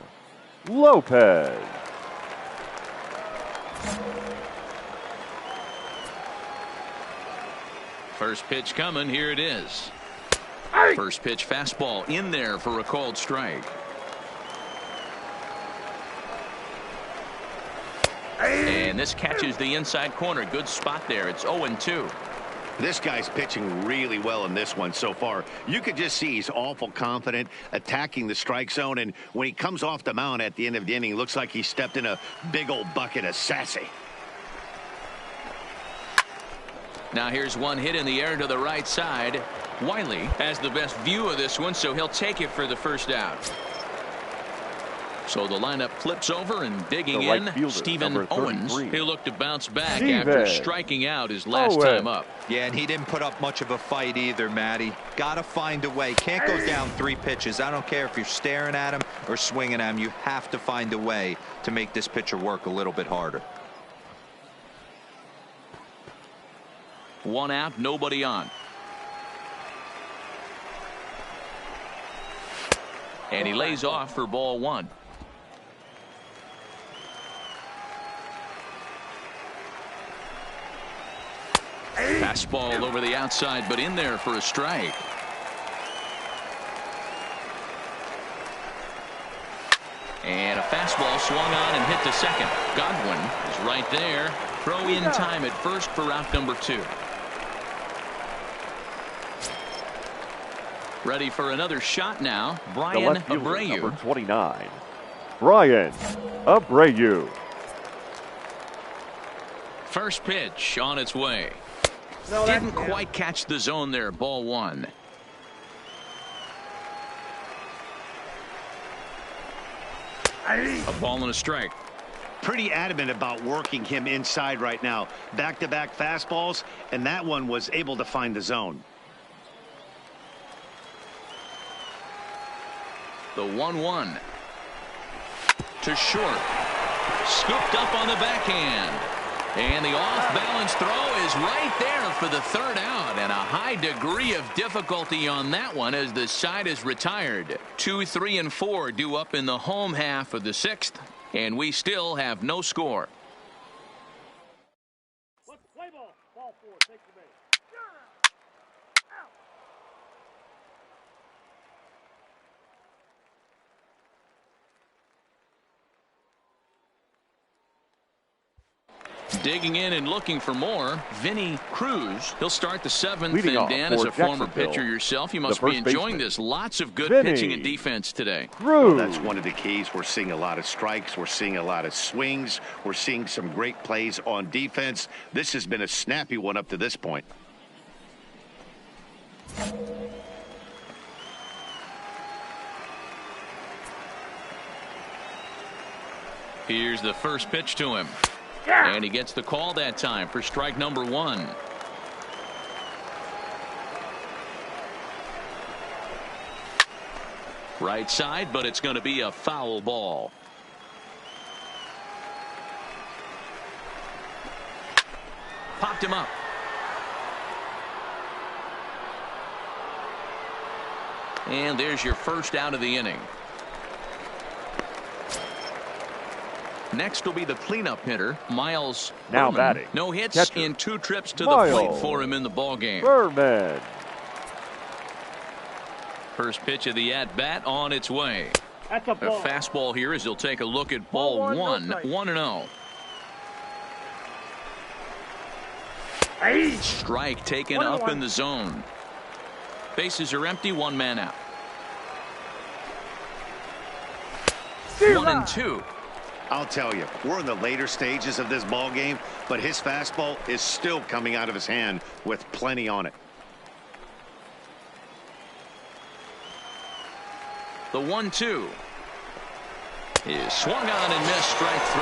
Lopez.
First pitch coming. Here it is. First pitch fastball in there for a called strike. And this catches the inside corner. Good spot there. It's 0-2.
This guy's pitching really well in this one so far. You could just see he's awful confident attacking the strike zone, and when he comes off the mound at the end of the inning, looks like he stepped in a big old bucket of sassy.
Now here's one hit in the air to the right side. Wiley has the best view of this one, so he'll take it for the first out. So the lineup flips over, and digging
right
in,
fielder,
Stephen Owens.
33.
He'll look to bounce back
Steven
after striking out his last time up.
Yeah, and he didn't put up much of a fight either, Matty. Got to find a way. Can't go down 3 pitches. I don't care if you're staring at him or swinging at him. You have to find a way to make this pitcher work a little bit harder.
1 out, nobody on. And he lays off for ball 1. Fastball over the outside, but in there for a strike. And a fastball swung on and hit to second. Godwin is right there. Throw in time at first for out number 2. Ready for another shot now. Brian Abreu.
Number 29. Brian Abreu.
First pitch on its way. Didn't quite catch the zone there. Ball 1. A ball and a strike.
Pretty adamant about working him inside right now. Back-to-back fastballs, and that one was able to find the zone.
The 1-1. To short. Scooped up on the backhand. And the off-balance throw is right there for the third out. And a high degree of difficulty on that one as the side is retired. 2, 3, and 4 due up in the home half of the sixth. And we still have no score.
Let's play ball. Ball 4. Take the base. Out.
Digging in and looking for more, Vinny Cruz. He'll start the seventh.
Leading
And
off
Dan, as
for
a former
Jacksonville,
pitcher yourself, you must
the
be
first
enjoying
baseman,
this. Lots of good
Vinny
pitching and defense today.
Cruz.
Well, that's one of the keys. We're seeing a lot of strikes. We're seeing a lot of swings. We're seeing some great plays on defense. This has been a snappy one up to this point.
Here's the first pitch to him. And he gets the call that time for strike number 1. Right side, but it's going to be a foul ball. Popped him up. And there's your first out of the inning. Next will be the cleanup hitter, Miles
Now
Berman.
batting.
No hits
Catcher,
in 2 trips to
Miles
the plate for him in the ball game.
Berman.
First pitch of the at-bat on its way.
That's a
A
ball.
fastball here as he'll take a look at ball
Ball
1,
no strike.
1-0.
Hey.
Strike taken
1-1.
up in the zone. Bases are empty, 1 man out. 1-2.
I'll tell you, we're in the later stages of this ball game, but his fastball is still coming out of his hand with plenty on it.
The 1-2 is swung on and missed, strike 3.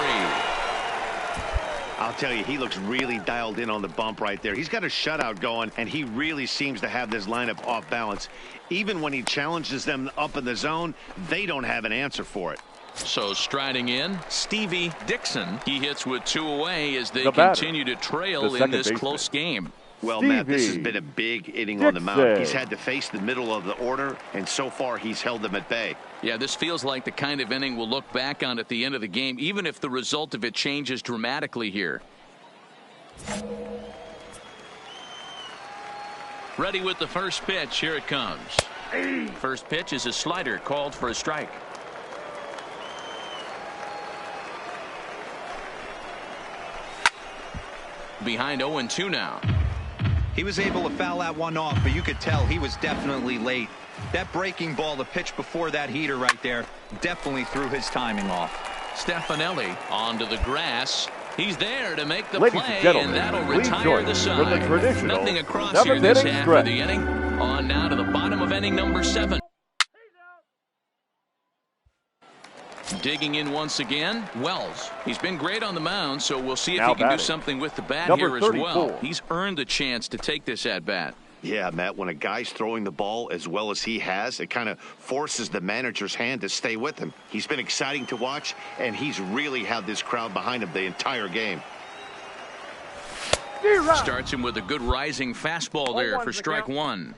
I'll tell you, he looks really dialed in on the bump right there. He's got a shutout going, and he really seems to have this lineup off balance. Even when he challenges them up in the zone, they don't have an answer for it.
So striding in, Stevie Dixon. He hits with 2 away as they
The batter,
continue to trail
the
in
second
this
baseman.
close game.
Well, Matt, this has
Stevie
been a big inning on the mound.
Dixon.
He's had to face the middle of the order, and so far he's held them at bay.
Yeah, this feels like the kind of inning we'll look back on at the end of the game, even if the result of it changes dramatically here. Ready with the first pitch. Here it comes. First pitch is a slider called for a strike. Behind 0-2 now.
He was able to foul that one off, but you could tell he was definitely late. That breaking ball, the pitch before that heater right there, definitely threw his timing off.
Stefanelli onto the grass. He's there to make the
Ladies
play,
and gentlemen,
and that'll
please
retire
join
the
us for the
side.
traditional
Nothing across here
seventh
this
inning
half
stretch.
of the inning. On now to the bottom of inning number 7. Digging in once again, Wells. He's been great on the mound, so we'll see if
Now
he can do
batting,
something with the bat
number
here as well.
34.
He's earned the chance to take this at-bat.
Yeah, Matt, when a guy's throwing the ball as well as he has, it kind of forces the manager's hand to stay with him. He's been exciting to watch, and he's really had this crowd behind him the entire game.
Starts him with a good rising fastball there for strike 1.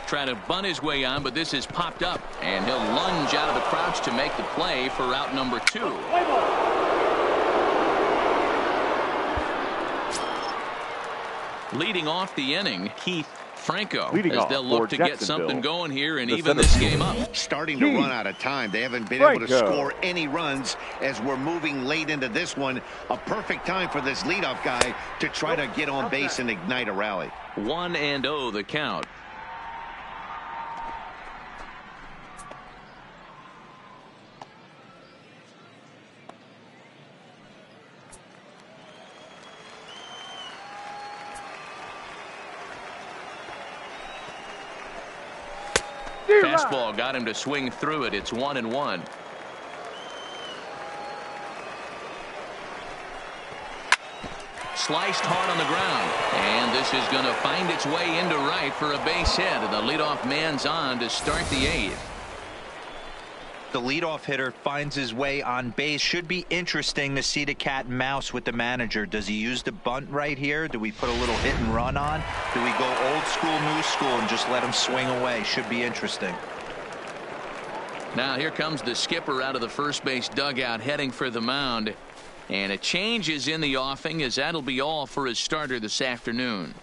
Trying to bunt his way on, but this is popped up, and he'll lunge out of the crouch to make the play for out number 2. Leading off the inning, Keith Franco,
Leading
as
off
they'll
for
look to get something
Jacksonville,
going here and
the
even
center
this
fielder.
game up.
Starting to run out of time. They haven't been able to
Franco.
score any runs as we're moving late into this one. A perfect time for this leadoff guy to try to get on base and ignite a rally.
1-0 the count. Fastball got him to swing through it. It's 1-1. Sliced hard on the ground, and this is going to find its way into right for a base hit, and the leadoff man's on to start the 8th.
The leadoff hitter finds his way on base. Should be interesting to see the cat and mouse with the manager. Does he use the bunt right here? Do we put a little hit and run on? Do we go old school, new school, and just let him swing away? Should be interesting.
Now here comes the skipper out of the first base dugout heading for the mound. And a change is in the offing, as that'll be all for his starter this afternoon.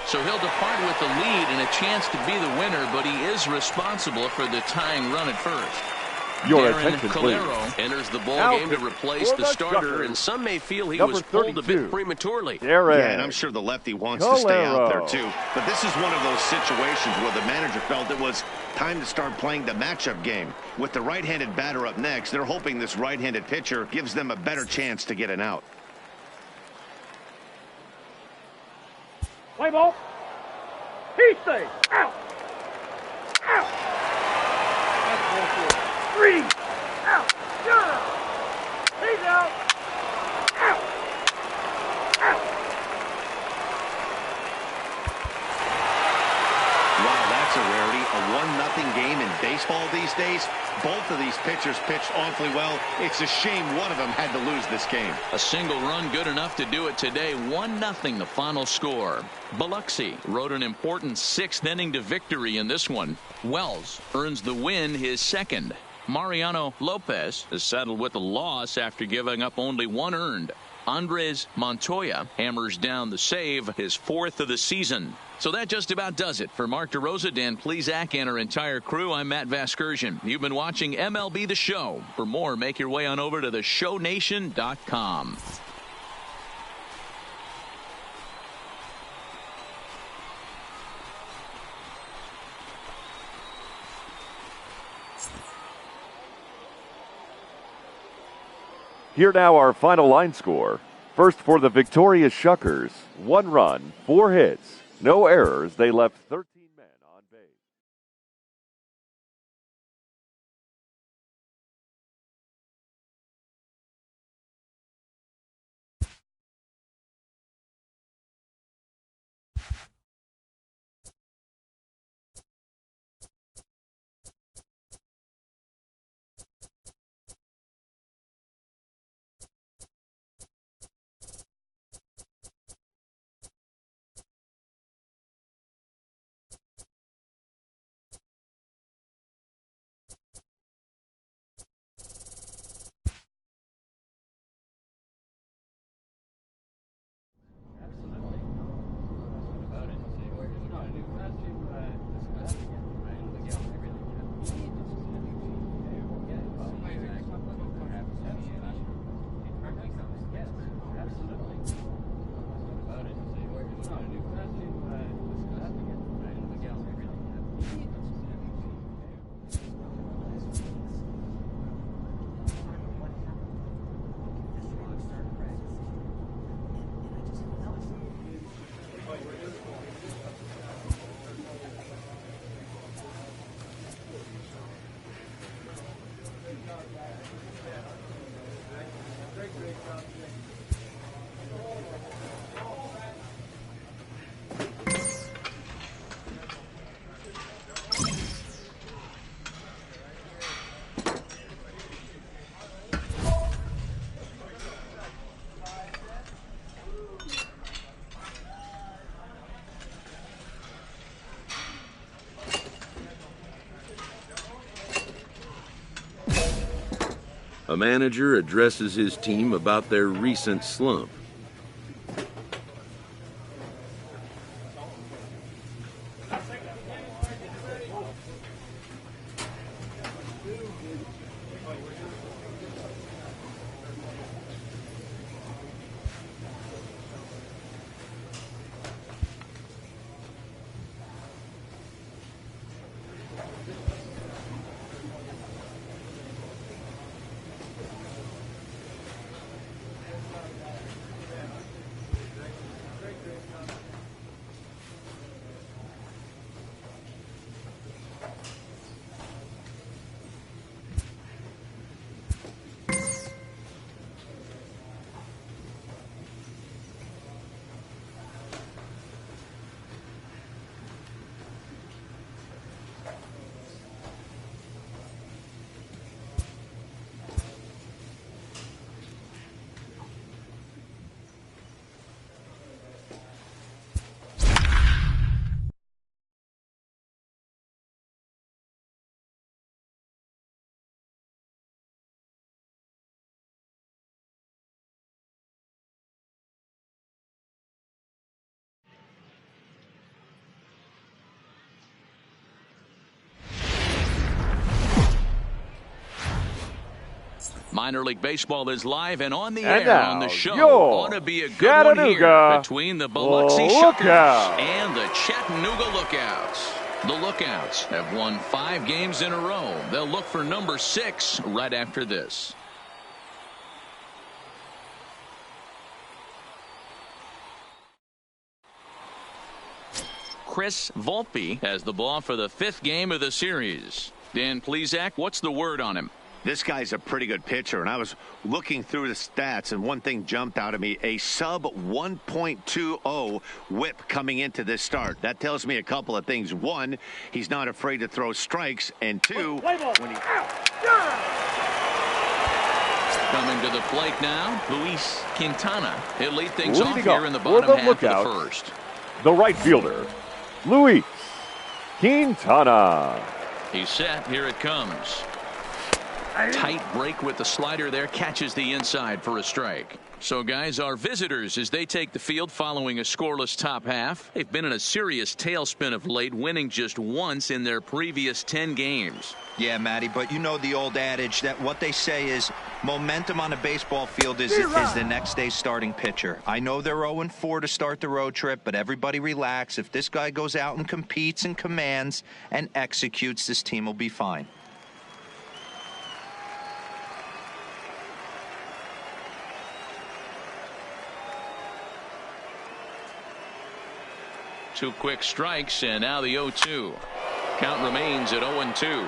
So he'll depart with the lead and a chance to be the winner, but he is responsible for the tying run at first.
Your
Darren
attention,
Calero
please.
enters the ball
Now
game to replace the starter,
Shuckers.
and some may feel he
Number
was pulled a
32.
bit prematurely.
Darren.
Yeah, and I'm sure the lefty wants to stay out there
Calero.
too. But this is one of those situations where the manager felt it was time to start playing the matchup game. With the right-handed batter up next, they're hoping this right-handed pitcher gives them a better chance to get an out.
Play ball. He stays. Out. Out. That's ball 4. 3. Out. Yeah. He's out. Out. Out.
Wow, that's a rarity. A 1-0 game in baseball these days. Both of these pitchers pitched awfully well. It's a shame one of them had to lose this game.
A single run good enough to do it today. 1-0 the final score. Beloxi wrote an important 6th inning to victory in this one. Wells earns the win, his 2nd. Mariano Lopez is settled with a loss after giving up only 1 earned. Andres Montoya hammers down the save, his 4th of the season. So that just about does it. For Mark DeRosa, Dan Plesac, and our entire crew, I'm Matt Vasgersian. You've been watching MLB The Show. For more, make your way on over to theshownation.com.
Here now our final line score. First for the victorious Shuckers, 1 run, 4 hits, no errors. They left 13 men on base.
A manager addresses his team about their recent slump.
Minor League Baseball is live and on the
And
air
now,
on the show.
your
Ought to be a good one here
Chattanooga
between the Beloxi Shuckers
Lookouts.
and the Chattanooga Lookouts. The Lookouts have won 5 games in a row. They'll look for number 6 right after this. Chris Volpe has the ball for the 5th game of the series. Dan Plesac, what's the word on him?
This guy's a pretty good pitcher, and I was looking through the stats, and one thing jumped out at me, a sub 1.20 whip coming into this start. That tells me a couple of things. One, he's not afraid to throw strikes, and two, when he...
Coming to the plate now, Luis Quintana. He'll lead things off
Leading
here in the
off for
bottom
the
half of the
lookout.
first.
The right fielder, Luis Quintana.
He's set. Here it comes. Tight break with the slider there. Catches the inside for a strike. So, guys, our visitors, as they take the field following a scoreless top half, they've been in a serious tailspin of late, winning just once in their previous 10 games.
Yeah, Matty, but you know the old adage that what they say is momentum on a baseball field is the next day's starting pitcher. I know they're 0-4 to start the road trip, but everybody relax. If this guy goes out and competes and commands and executes, this team will be fine.
Two quick strikes, and now the 0-2. Count remains at 0-2.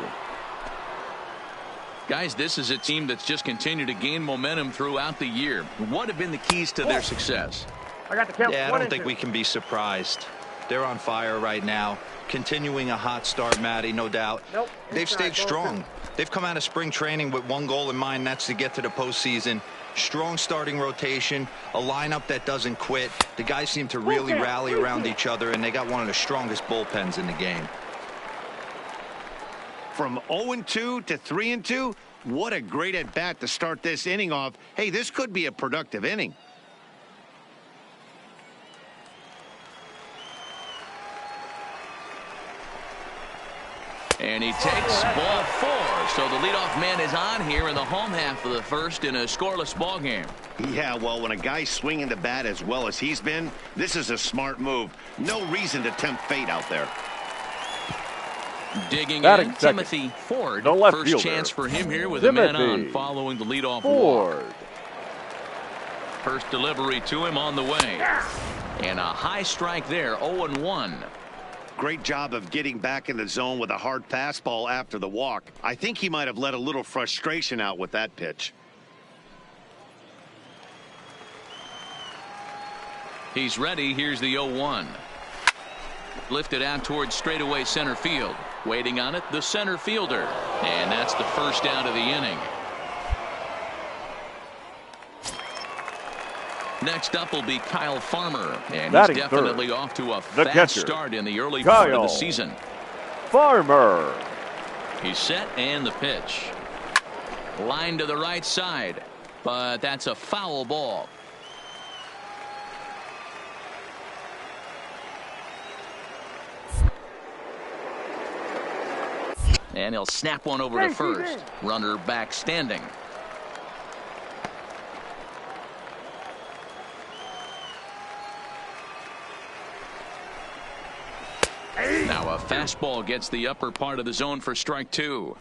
Guys, this is a team that's just continued to gain momentum throughout the year. What have been the keys to their success?
I got the count.
Yeah, I don't think we can be surprised. They're on fire right now. Continuing a hot start, Matty, no doubt.
Nope.
They've stayed strong. They've come out of spring training with one goal in mind, that's to get to the postseason. Strong starting rotation, a lineup that doesn't quit. The guys seem to really rally around each other, and they got one of the strongest bullpens in the game.
From 0-2 to 3-2, what a great at-bat to start this inning off. Hey, this could be a productive inning.
And he takes ball 4. So the leadoff man is on here in the home half of the first in a scoreless ball game.
Yeah, well, when a guy's swinging the bat as well as he's been, this is a smart move. No reason to tempt fate out there.
Digging
Batting
in,
second.
Timothy Ford.
The left
First
fielder.
chance for him here with a man
Timothy
on following the leadoff walk.
Ford.
First delivery to him on the way. And a high strike there, 0-1.
Great job of getting back in the zone with a hard fastball after the walk. I think he might have let a little frustration out with that pitch.
He's ready. Here's the 0-1. Lifted out towards straightaway center field. Waiting on it, the center fielder. And that's the first out of the inning. Next up will be Kyle Farmer, and
Batting
he's definitely
third.
off to a
The
fast
catcher,
start in the early part of the
Kyle
season.
Farmer.
He's set, and the pitch. Line to the right side, but that's a foul ball. And he'll snap one over to first. Runner back standing. Now a fastball gets the upper part of the zone for strike 2.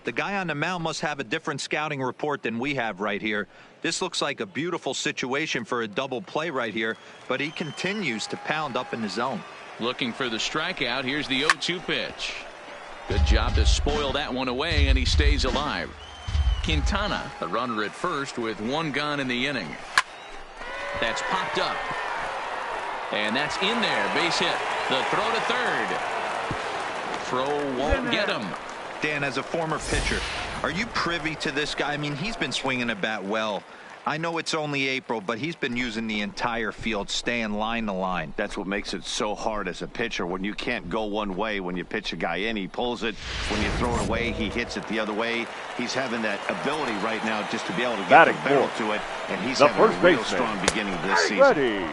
The guy on the mound must have a different scouting report than we have right here. This looks like a beautiful situation for a double play right here, but he continues to pound up in the zone.
Looking for the strikeout. Here's the 0-2 pitch. Good job to spoil that one away, and he stays alive. Quintana, the runner at first with one gone in the inning. That's popped up. And that's in there. Base hit. The throw to third. Throw won't get him.
Dan, as a former pitcher, are you privy to this guy? I mean, he's been swinging the bat well. I know it's only April, but he's been using the entire field, staying line to line.
That's what makes it so hard as a pitcher when you can't go one way. When you pitch a guy in, he pulls it. When you throw it away, he hits it the other way. He's having that ability right now just to be able to get the barrel to it, and he's having a real strong beginning of this season.
Ready.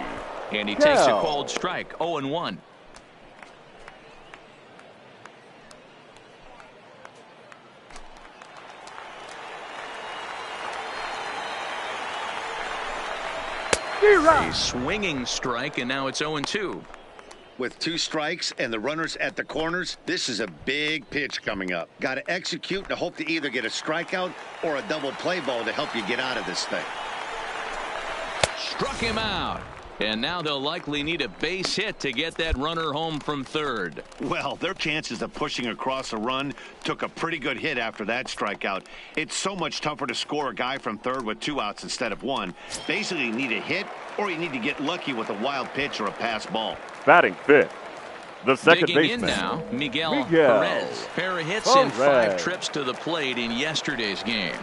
And he takes a called strike, 0-1. A swinging strike, and now it's 0-2.
With 2 strikes and the runners at the corners, this is a big pitch coming up. Got to execute and hope to either get a strikeout or a double play ball to help you get out of this thing.
Struck him out. And now they'll likely need a base hit to get that runner home from third.
Well, their chances of pushing across a run took a pretty good hit after that strikeout. It's so much tougher to score a guy from third with 2 outs instead of 1. Basically, you need a hit or you need to get lucky with a wild pitch or a pass ball.
Batting fifth, the second
Digging
baseman.
in now, Miguel Perez. Pair of hits in 5 trips to the plate in yesterday's game.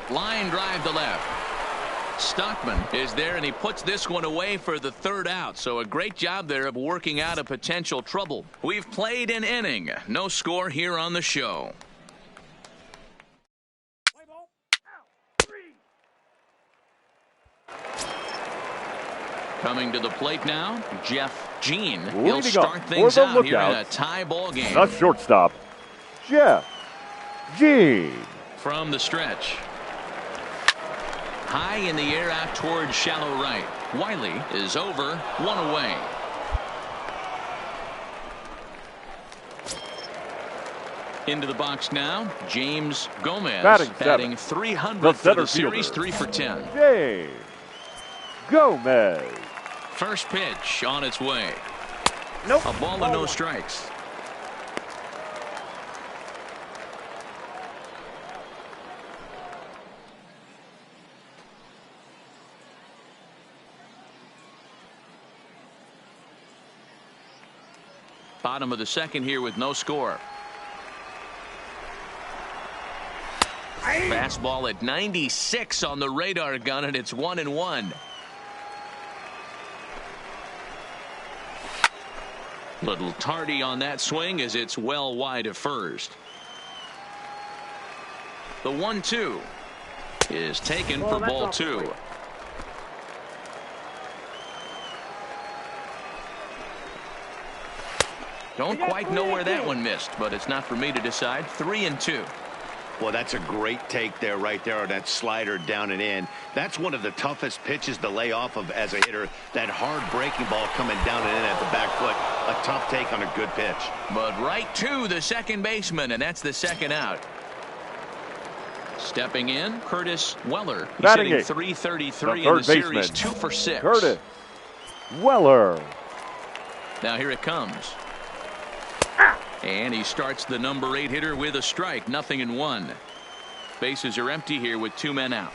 Line drive to left. Stockman is there, and he puts this one away for the 3rd out. So a great job there of working out a potential trouble. We've played an inning. No score here on the show. Coming to the plate now, Jeff Jean. He'll start things out here in a tie ball game.
The shortstop, Jeff Jean.
From the stretch. High in the air out towards shallow right. Wiley is over, 1 away. Into the box now, James Gomez. Batting 300 for the series, 3 for 10.
James Gomez.
First pitch on its way.
Nope.
A ball and no strikes. Bottom of the second here with no score. Fastball at 96 on the radar gun, and it's 1-1. Little tardy on that swing as it's well wide of first. The 1-2 is taken for ball 2. Don't quite know where that one missed, but it's not for me to decide. 3-2.
Well, that's a great take there, right there, on that slider down and in. That's one of the toughest pitches to lay off of as a hitter. That hard breaking ball coming down and in at the back foot. A tough take on a good pitch.
But right to the second baseman, and that's the 2nd out. Stepping in, Curtis Weller. He's hitting .333 in the series, 2 for 6.
Curtis Weller.
Now here it comes. And he starts the number 8 hitter with a strike. 0-1. Bases are empty here with 2 men out.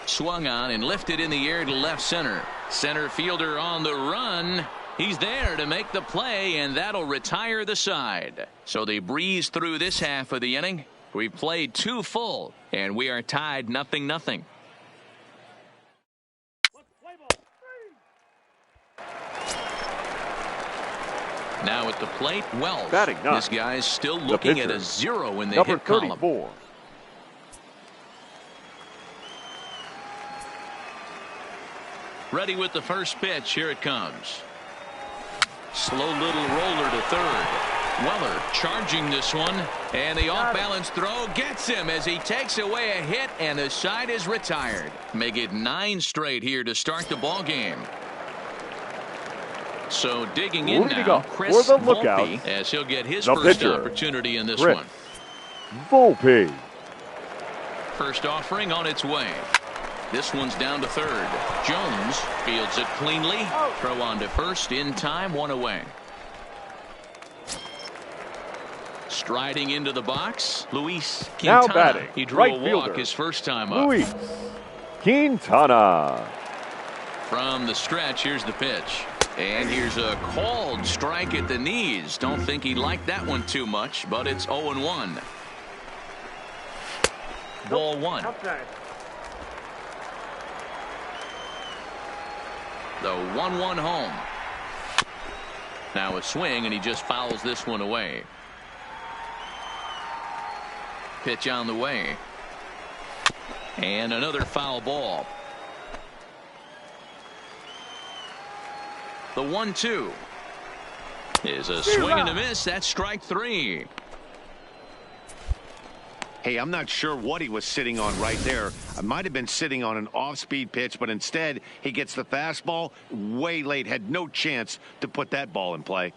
Swung on and lifted in the air to left center. Center fielder on the run. He's there to make the play, and that'll retire the side. So they breeze through this half of the inning. We've played 2 full, and we are tied 0-0. Now at the plate, Wells. This guy's still looking at a 0 in the hit column.
Number 34.
Ready with the first pitch. Here it comes. Slow little roller to third. Weller charging this one, and the off-balance throw gets him as he takes away a hit, and the side is retired. Make it 9 straight here to start the ball game. So digging in now, Chris Volpe, as he'll get his first opportunity in this one.
Volpe.
First offering on its way. This one's down to third. Jones fields it cleanly. Throw on to first in time, 1 away. Striding into the box, Luis Quintana.
Now batting,
he drew a walk his first time up.
Luis Quintana.
From the stretch, here's the pitch. And here's a called strike at the knees. Don't think he liked that one too much, but it's 0-1. Ball 1. The 1-1 home. Now a swing, and he just fouls this one away. Pitch on the way. And another foul ball. The 1-2 is a swing and a miss. That's strike 3.
Hey, I'm not sure what he was sitting on right there. I might have been sitting on an off-speed pitch, but instead he gets the fastball way late. Had no chance to put that ball in play.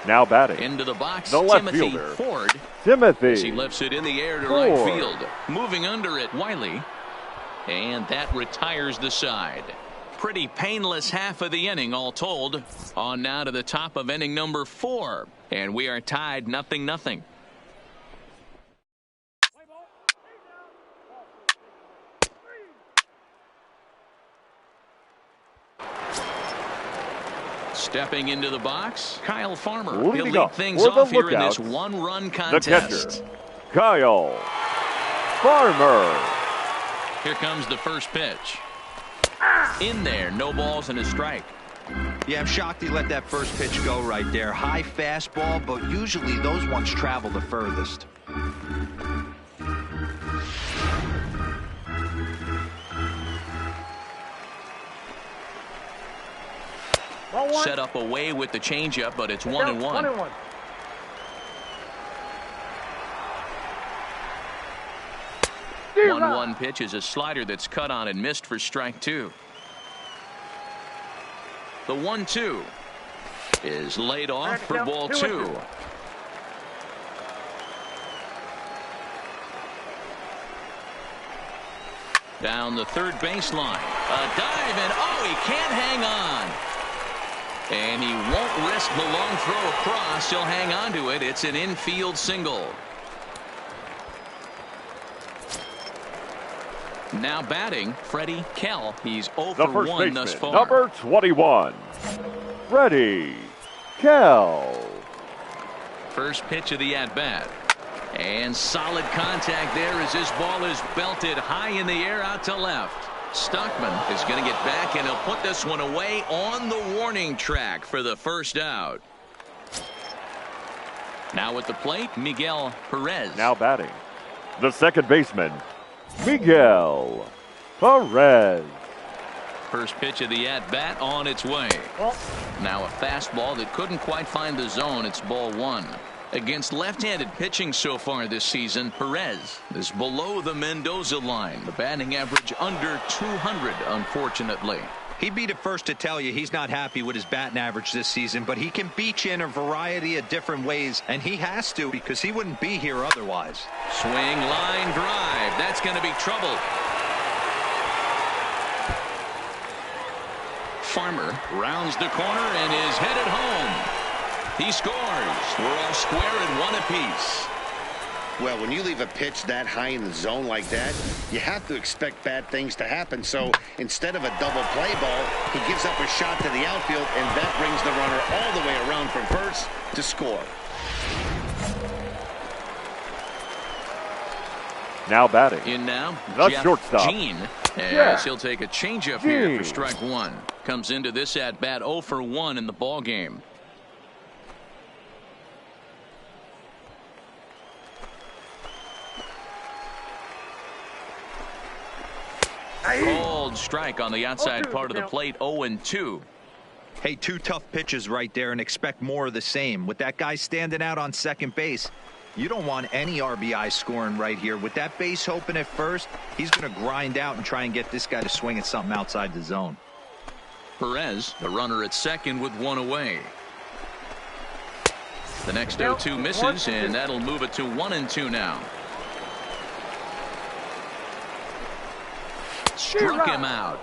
Now batting.
Into the box,
The left
Timothy
fielder.
Ford.
Timothy.
As he lifts it in the air to
Ford.
right field. Moving under it, Wiley. And that retires the side. Pretty painless half of the inning all told. On now to the top of inning number 4. And we are tied 0-0. Stepping into the box, Kyle Farmer. He'll
Leading
lead
up
things
for the
off here in
lookout,
this one-run
The
contest.
catcher, Kyle Farmer.
Here comes the first pitch. In there, no balls and a strike.
Yeah, I'm shocked he let that first pitch go right there. High fastball, but usually those ones travel the furthest.
Set up away with the changeup, but it's 1-1.
1-1.
The 1-1 pitch is a slider that's cut on and missed for strike 2. The 1-2 is laid off for ball 2. Down the third baseline. A dive, and oh, he can't hang on. And he won't risk the long throw across. He'll hang on to it. It's an infield single. Now batting, Freddie Kell. He's 0
The
for
first
1
baseman,
thus far.
number 21, Freddie Kell.
First pitch of the at-bat. And solid contact there as this ball is belted high in the air out to left. Stockman is going to get back, and he'll put this one away on the warning track for the first out. Now at the plate, Miguel Perez.
Now batting, the second baseman, Miguel Perez.
First pitch of the at-bat on its way. Now a fastball that couldn't quite find the zone. It's ball 1. Against left-handed pitching so far this season, Perez is below the Mendoza line. The batting average under 200, unfortunately.
He'd be the first to tell you he's not happy with his batting average this season, but he can beat you in a variety of different ways, and he has to because he wouldn't be here otherwise.
Swing, line, drive. That's going to be trouble. Farmer rounds the corner and is headed home. He scores. We're all square at 1 apiece.
Well, when you leave a pitch that high in the zone like that, you have to expect bad things to happen. So instead of a double play ball, he gives up a shot to the outfield, and that brings the runner all the way around from first to score.
Now batting,
In now,
the
Jeff
shortstop,
Gene, as
Jeff
he'll take a changeup here for
Gene.
strike 1. Comes into this at bat 0 for 1 in the ball game. Cold strike on the outside part of the plate. 0-2.
Hey, 2 tough pitches right there, and expect more of the same. With that guy standing out on second base, you don't want any RBI scoring right here. With that base open at first, he's going to grind out and try and get this guy to swing at something outside the zone.
Perez, the runner at second with 1 away. The next 0-2 misses, and that'll move it to 1-2 now. Struck him out.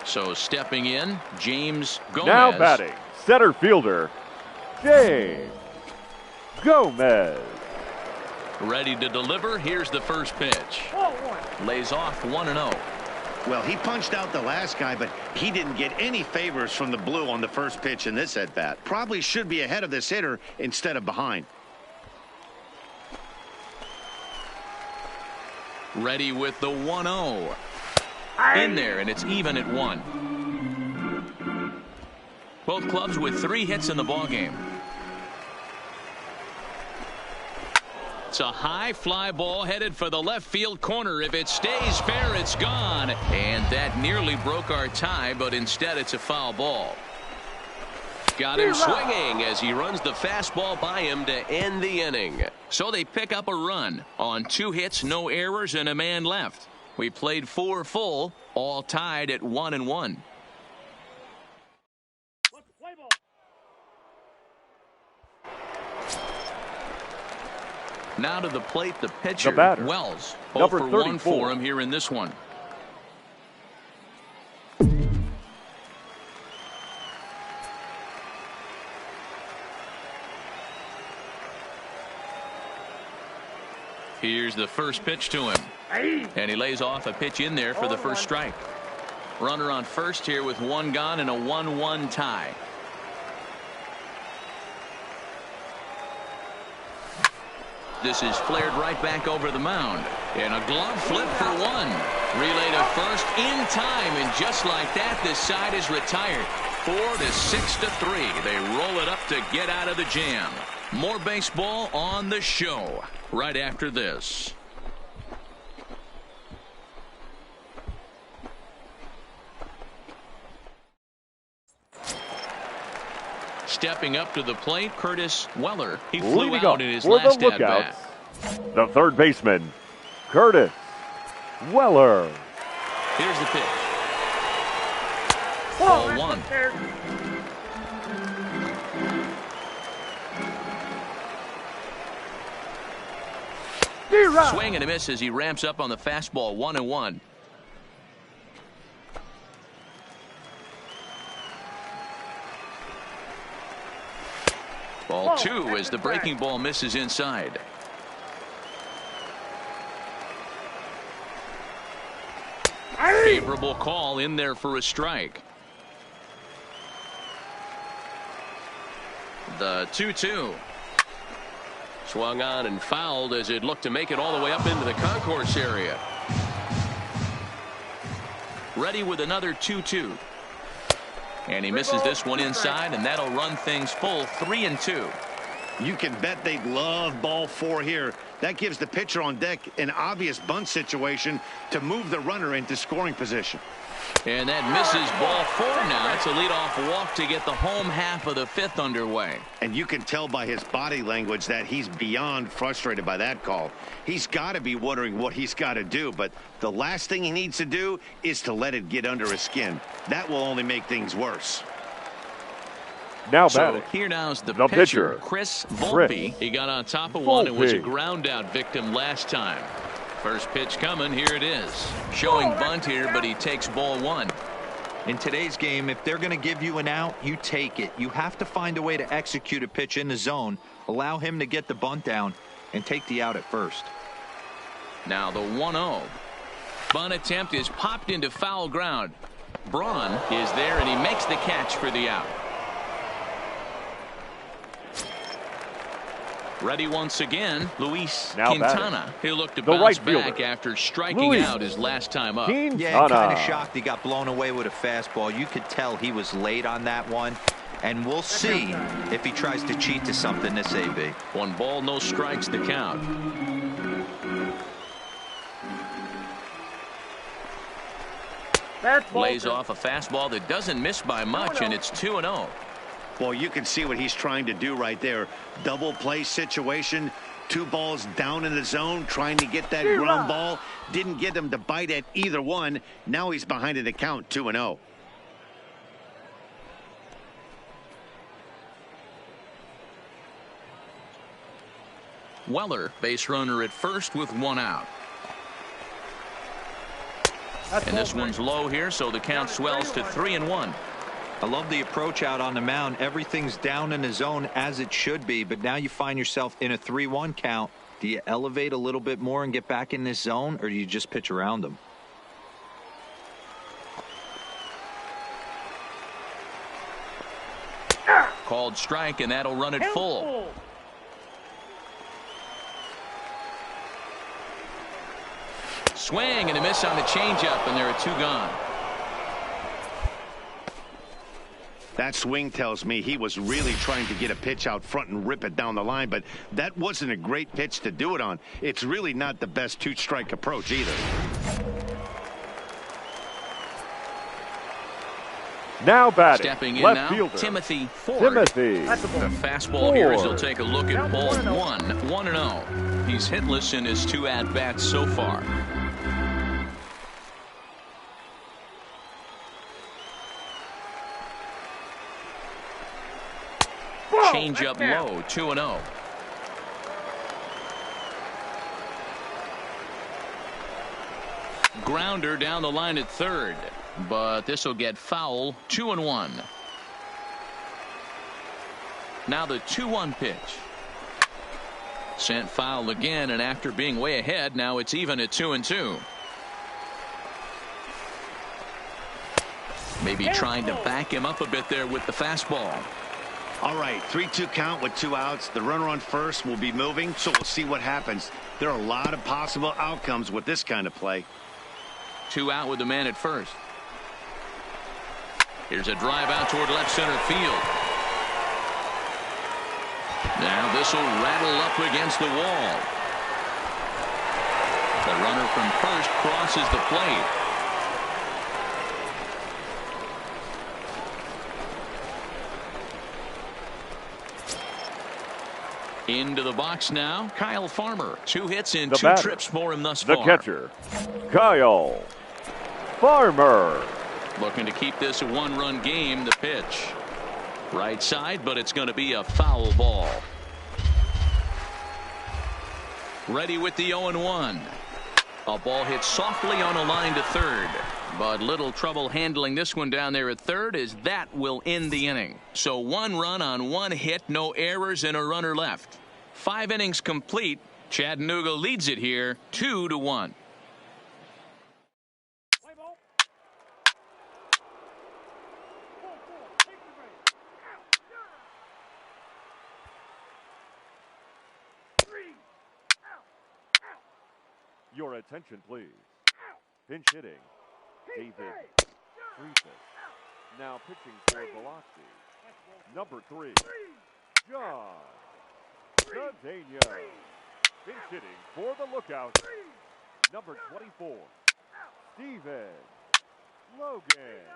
So stepping in, James Gomez.
now batting, center fielder, James Gomez.
Ready to deliver. Here's the first pitch. Lays off 1-0.
Well, he punched out the last guy, but he didn't get any favors from the blue on the first pitch in this at-bat. Probably should be ahead of this hitter instead of behind.
Ready with the 1-0. In there, and it's even at 1. Both clubs with 3 hits in the ballgame. It's a high fly ball headed for the left field corner. If it stays fair, it's gone. And that nearly broke our tie, but instead it's a foul ball. Got him swinging as he runs the fastball by him to end the inning. So they pick up a run on 2 hits, no errors, and a man left. We played 4 full, all tied at 1-1. Now to the plate, the pitcher, Wells. 0 for 1 for him here in this one. Here's the first pitch to him. And he lays off a pitch in there for the first strike. Runner on first here with 1 gone and a 1-1 tie. This is flared right back over the mound. And a glove flip for 1. Relay to first in time. And just like that, this side is retired. 4 to 6 to 3. They roll it up to get out of the jam. More baseball on the show right after this. Stepping up to the plate, Curtis Weller. He flew out in his last at bat.
The third baseman, Curtis Weller.
Here's the pitch. Ball 1. Swing and a miss as he ramps up on the fastball. 1-1. Ball 2 as the breaking ball misses inside. Favorable call in there for a strike. The 2-2. Swung on and fouled as it looked to make it all the way up into the concourse area. Ready with another 2-2. And he misses this one inside, and that'll run things full 3-2.
You can bet they'd love ball 4 here. That gives the pitcher on deck an obvious bunt situation to move the runner into scoring position.
And that misses ball 4 now. It's a leadoff walk to get the home half of the 5th underway.
And you can tell by his body language that he's beyond frustrated by that call. He's got to be wondering what he's got to do, but the last thing he needs to do is to let it get under his skin. That will only make things worse.
Now
so here now's the pitcher, Chris Volpe. He got on top of one and was a ground out victim last time. First pitch coming. Here it is. Showing bunt here, but he takes ball 1.
In today's game, if they're going to give you an out, you take it. You have to find a way to execute a pitch in the zone, allow him to get the bunt down, and take the out at first.
Now the 1-0. Bunt attempt is popped into foul ground. Braun is there, and he makes the catch for the out. Ready once again, Luis Quintana. He'll look to bounce back after striking out his last time up.
Yeah, kind of shocked he got blown away with a fastball. You could tell he was late on that one. And we'll see if he tries to cheat to something this AB.
1 ball, no strikes, the count. Lays off a fastball that doesn't miss by much, and it's 2-0.
Well, you can see what he's trying to do right there. Double play situation. 2 balls down in the zone, trying to get that ground ball. Didn't get him to bite at either one. Now he's behind in the count, 2-0.
Weller, base runner at first with 1 out. And this one's low here, so the count swells to 3-1.
I love the approach out on the mound. Everything's down in the zone as it should be, but now you find yourself in a 3-1 count. Do you elevate a little bit more and get back in this zone, or do you just pitch around them?
Called strike, and that'll run it full. Swing and a miss on the changeup, and there are 2 gone.
That swing tells me he was really trying to get a pitch out front and rip it down the line, but that wasn't a great pitch to do it on. It's really not the best two-strike approach either.
Now batting,
stepping in
left
now,
fielder,
Timothy Ford.
Timothy.
The fastball here as he'll take a look at ball 1-0. He's hitless in his 2 at-bats so far. Change up low, 2-0. Grounder down the line at third, but this will get foul. 2-1. Now the 2-1 pitch. Sent foul again, and after being way ahead, now it's even at 2-2. Maybe trying to back him up a bit there with the fastball.
All right, 3-2 count with 2 outs. The runner on first will be moving, so we'll see what happens. There are a lot of possible outcomes with this kind of play.
2 out with the man at first. Here's a drive out toward left center field. Now this will rattle up against the wall. The runner from first crosses the plate. Into the box now, Kyle Farmer. 2 hits and 2 trips for him thus far.
The catcher, Kyle Farmer.
Looking to keep this a 1-run game. The pitch. Right side, but it's going to be a foul ball. Ready with the 0-1. A ball hit softly on a line to third. But little trouble handling this one down there at third, as that will end the inning. So 1 run on 1 hit, no errors, and a runner left. 5 innings complete. Chattanooga leads it here 2-1.
Your attention, please. Pinch hitting, David Freeman. Now pitching for Beloxi, number 3, John Cadena. Pinch hitting for the lookout, number 24, Steven Logan.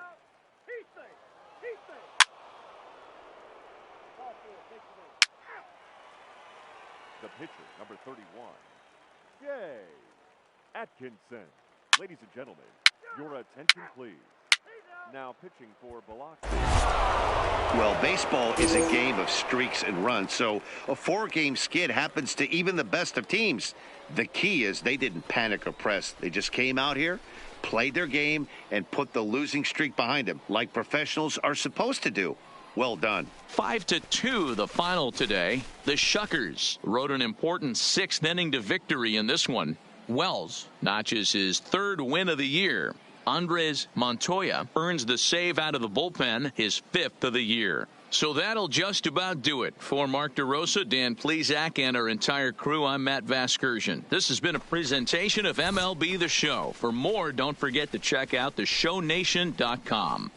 The pitcher, number 31, Jay Atkinson. Ladies and gentlemen, your attention, please. Now pitching for Beloxi.
Well, baseball is a game of streaks and runs, so a 4-game skid happens to even the best of teams. The key is they didn't panic or press. They just came out here, played their game, and put the losing streak behind them, like professionals are supposed to do. Well done.
5-2 the final today. The Shuckers rode an important 6th inning to victory in this one. Wells notches his 3rd win of the year. Andres Montoya earns the save out of the bullpen, his 5th of the year. So that'll just about do it. For Mark DeRosa, Dan Plesac, and our entire crew, I'm Matt Vasgersian. This has been a presentation of MLB The Show. For more, don't forget to check out theshownation.com.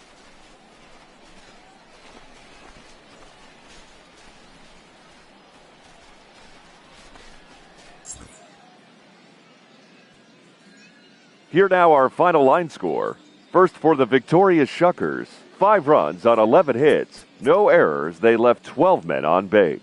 Here now our final line score. First for the victorious Shuckers. 5 runs on 11 hits. No errors. They left 12 men on base.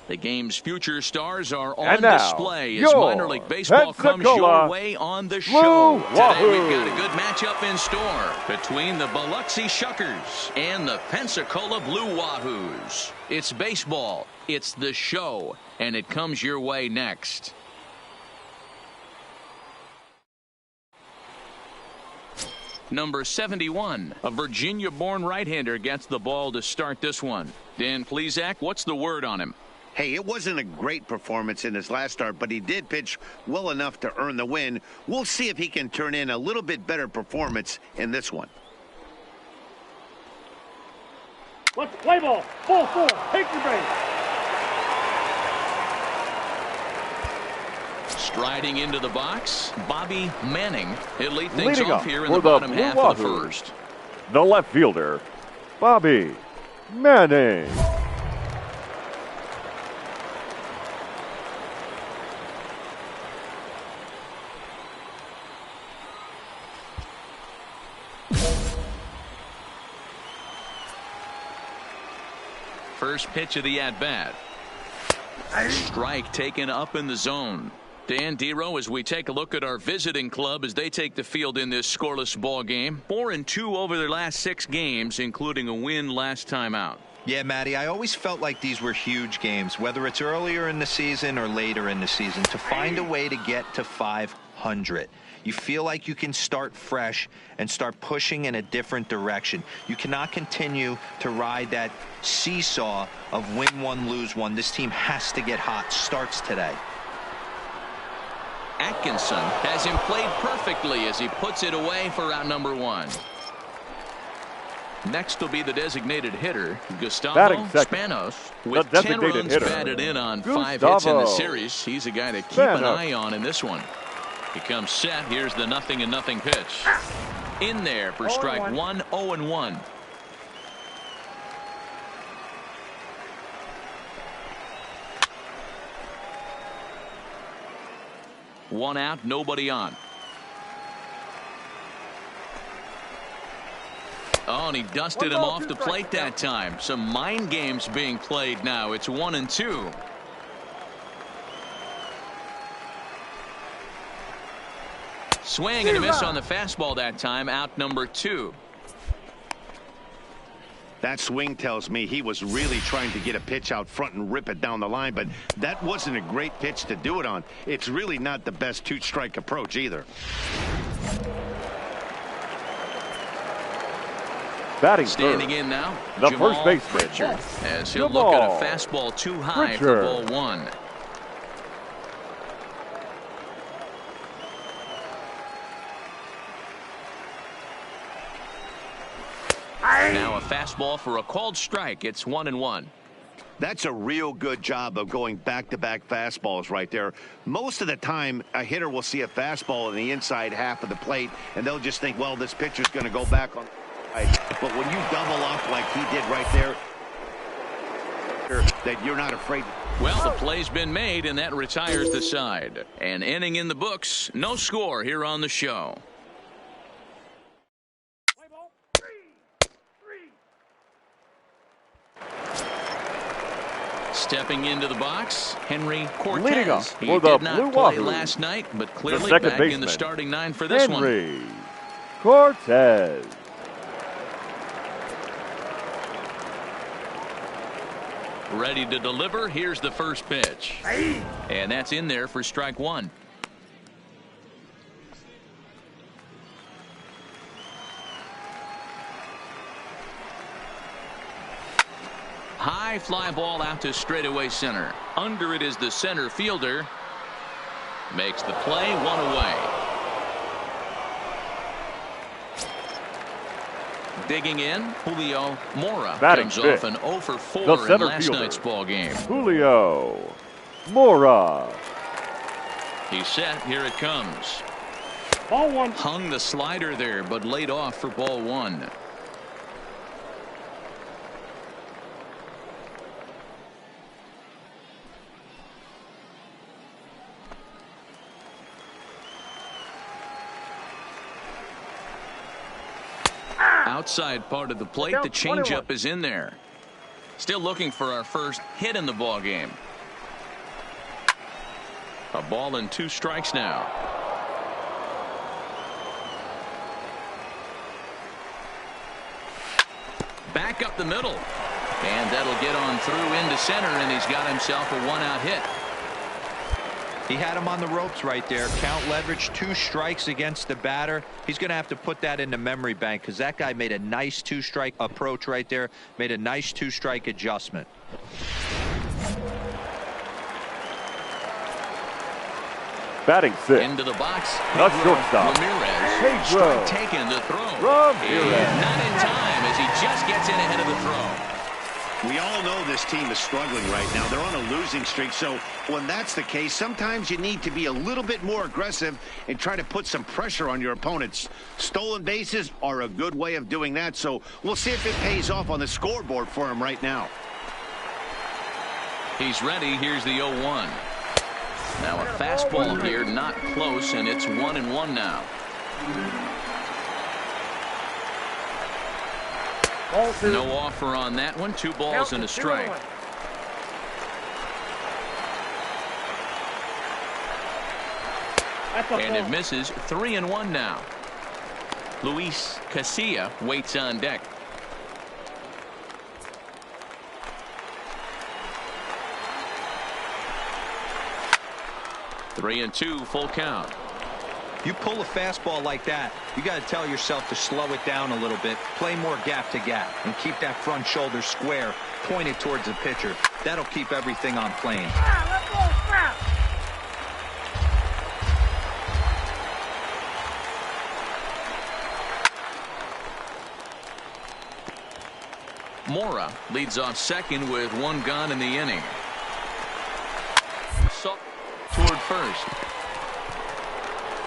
The game's future stars are on
now,
display as minor league baseball comes your way on the show. Today we've got a good matchup in store between the Beloxi Shuckers and the Pensacola Blue Wahoos. It's baseball, it's the show, and it comes your way next. Number 71, a Virginia-born right-hander, gets the ball to start this one. Dan Plesac, what's the word on him?
Hey, it wasn't a great performance in his last start, but he did pitch well enough to earn the win. We'll see if he can turn in a little bit better performance in this one.
Let's play ball. Ball 4. Take your base.
Striding into the box, Bobby Manning. He'll lead things
Leading
off
up
here in
for
the bottom
Blue
half of the
Wahoos,
first.
the left fielder, Bobby Manning.
First pitch of the at-bat. Strike taken up in the zone. Dan Dero, as we take a look at our visiting club as they take the field in this scoreless ball game. 4-2 over their last 6 games, including a win last time out.
Yeah, Matty, I always felt like these were huge games, whether it's earlier in the season or later in the season, to find a way to get to 500. You feel like you can start fresh and start pushing in a different direction. You cannot continue to ride that seesaw of win one, lose one. This team has to get hot. Starts today.
Atkinson has him played perfectly as he puts it away for out number 1. Next will be the designated hitter, Gustavo Spanos, with 10 runs batted in on 5 hits in the series. He's a guy to keep an eye on in this one. He comes set. Here's the 0-0 pitch. In there for strike 1, 0-1. One out, nobody on. Oh, and he dusted him off the plate that time. Some mind games being played now. It's 1-2. Swing and a miss on the fastball that time. Out number 2.
That swing tells me he was really trying to get a pitch out front and rip it down the line, but that wasn't a great pitch to do it on. It's really not the best 2-strike approach either.
Batting
standing
third,
in now,
the
Jamal
first baseman,
Pritchard, as he'll look at a fastball too high for ball 1. Now a fastball for a called strike. It's 1-1.
That's a real good job of going back-to-back fastballs right there. Most of the time, a hitter will see a fastball in the inside half of the plate, and they'll just think, well, this pitcher's going to go back on. But when you double up like he did right there, that you're not afraid.
Well, the play's been made, and that retires the side. An inning in the books. No score here on the show. Stepping into the box, Henry Cortez.
Leading up
he
for
did
the
not
Blue
play
Wahoo,
last night, but clearly
second
back
baseman,
in the starting 9 for this
Henry
one.
Cortez.
Ready to deliver. Here's the first pitch. And that's in there for strike 1. High fly ball out to straightaway center. Under it is the center fielder. Makes the play, 1 away. Digging in, Julio Mora
Batting
comes
fifth,
off an 0 for 4 in last night's ball game.
Julio Mora.
He's set. Here it comes.
Ball 1.
Hung the slider there, but laid off for ball 1. Outside part of the plate, the changeup is in there. Still looking for our first hit in the ball game. A ball and 2 strikes now. Back up the middle, and that'll get on through into center, and he's got himself a 1-out hit.
He had him on the ropes right there. Count leverage, 2 strikes against the batter. He's going to have to put that in the memory bank because that guy made a nice 2-strike approach right there. Made a nice 2-strike adjustment.
Batting 6.
Into the box.
The shortstop.
Ramirez. Strike taken to throw.
Ramirez.
Not in time as he just gets in ahead of the throw.
We all know this team is struggling right now. They're on a losing streak, so when that's the case, sometimes you need to be a little bit more aggressive and try to put some pressure on your opponents. Stolen bases are a good way of doing that, so we'll see if it pays off on the scoreboard for him right now.
He's ready. Here's the 0-1. Now a fastball here, not close, and it's 1-1 now. No offer on that one. 2 balls and a strike. And it misses. 3-1 now. Luis Casilla waits on deck. 3-2 full count.
You pull a fastball like that, you got to tell yourself to slow it down a little bit, play more gap to gap, and keep that front shoulder square, pointed towards the pitcher. That'll keep everything on plane.
Mora leads off second with one gone in the inning. So toward first.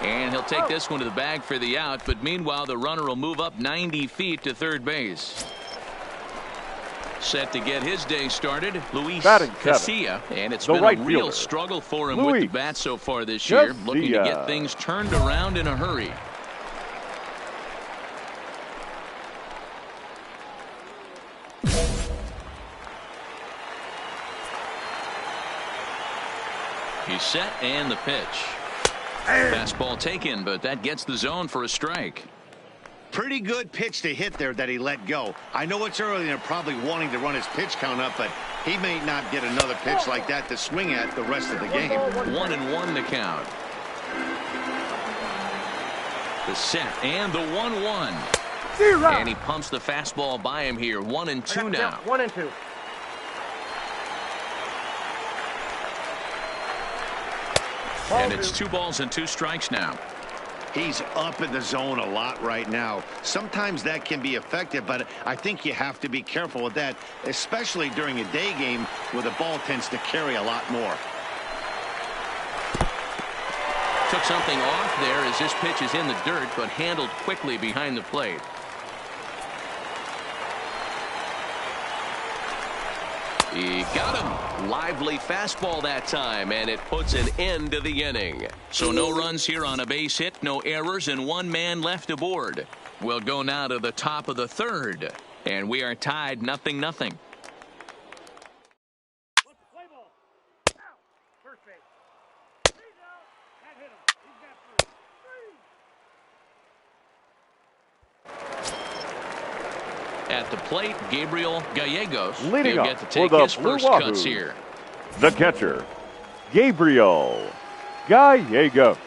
And he'll take this one to the bag for the out, but meanwhile the runner will move up 90 feet to third base. Set to get his day started, Luis Casilla, and it's been a real struggle for him with the bat so far this year, looking to get things turned around in a hurry. He's set and the pitch. Fastball taken, but that gets the zone for a strike.
Pretty good pitch to hit there that he let go. I know it's early and they're probably wanting to run his pitch count up, but he may not get another pitch like that to swing at the rest of the game.
1-1 to count. The set and the 1-1. And he pumps the fastball by him here. 1-2 now.
1-2.
And it's 2 balls and 2 strikes now.
He's up in the zone a lot right now. Sometimes that can be effective, but I think you have to be careful with that, especially during a day game where the ball tends to carry a lot more.
Took something off there as this pitch is in the dirt, but handled quickly behind the plate. He got him. Lively fastball that time, and it puts an end to the inning. So no runs here on a base hit, no errors, and 1 man left aboard. We'll go now to the top of the third, and we are tied 0-0. At the plate, Gabriel Gallegos.
Leading
He'll
up
get to take
for the
his first
Blue
cuts
Wahoo,
here.
the catcher, Gabriel Gallegos.